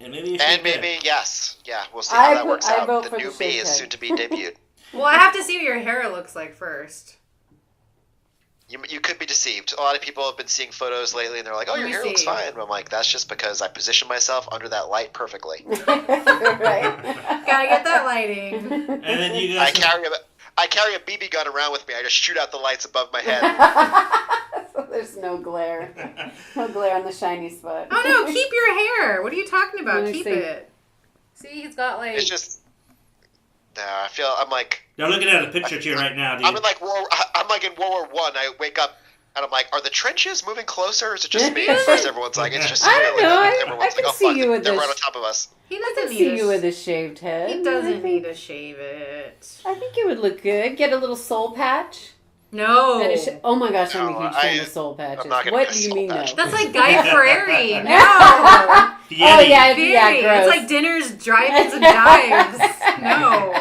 Yes. Yeah, we'll see how that works out. The new me is soon to be debuted. Well, I have to see what your hair looks like first. You could be deceived. A lot of people have been seeing photos lately, and they're like, "Oh, your hair looks fine." But I'm like, "That's just because I position myself under that light perfectly." Right. Gotta get that lighting. And then you guys. I carry a BB gun around with me. I just shoot out the lights above my head. So there's no glare. No glare on the shiny spot. Oh no, keep your hair. What are you talking about? Keep see. it. See, he's got like... It's just... No, I'm like... You're looking at a picture here right now, dude. I'm like in World War I. I wake up and I'm like, are the trenches moving closer or is it just me? At first everyone's like, it's just you. I don't know. Everyone's I can like, see you with they're this. right on top of us. He I doesn't can need see you with a shaved head. He doesn't need to shave it. I think you would look good. Get a little soul patch. No. Oh my gosh, I'm No, a huge fan of soul patches. I'm not gonna What get a do you soul mean, patch. though? That's like Guy Fieri. No. Oh yeah, Fieri. yeah, gross. It's like dinners, drive-ins, and dives. No.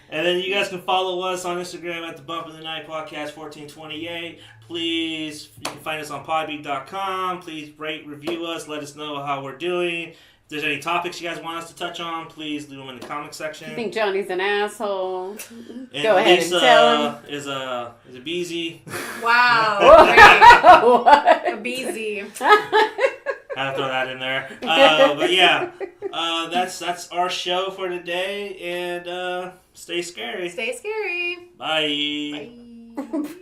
And then you guys can follow us on Instagram at the Bump of the Night Podcast 1428. Please, you can find us on podbean.com. Please rate, review us, let us know how we're doing. If there's any topics you guys want us to touch on, please leave them in the comment section. You think Johnny's an asshole? And Go ahead Lisa and tell him. is a beezy. Wow. What? A beezy. Had to throw that in there. But yeah, that's our show for today. And stay scary. Stay scary. Bye. Bye.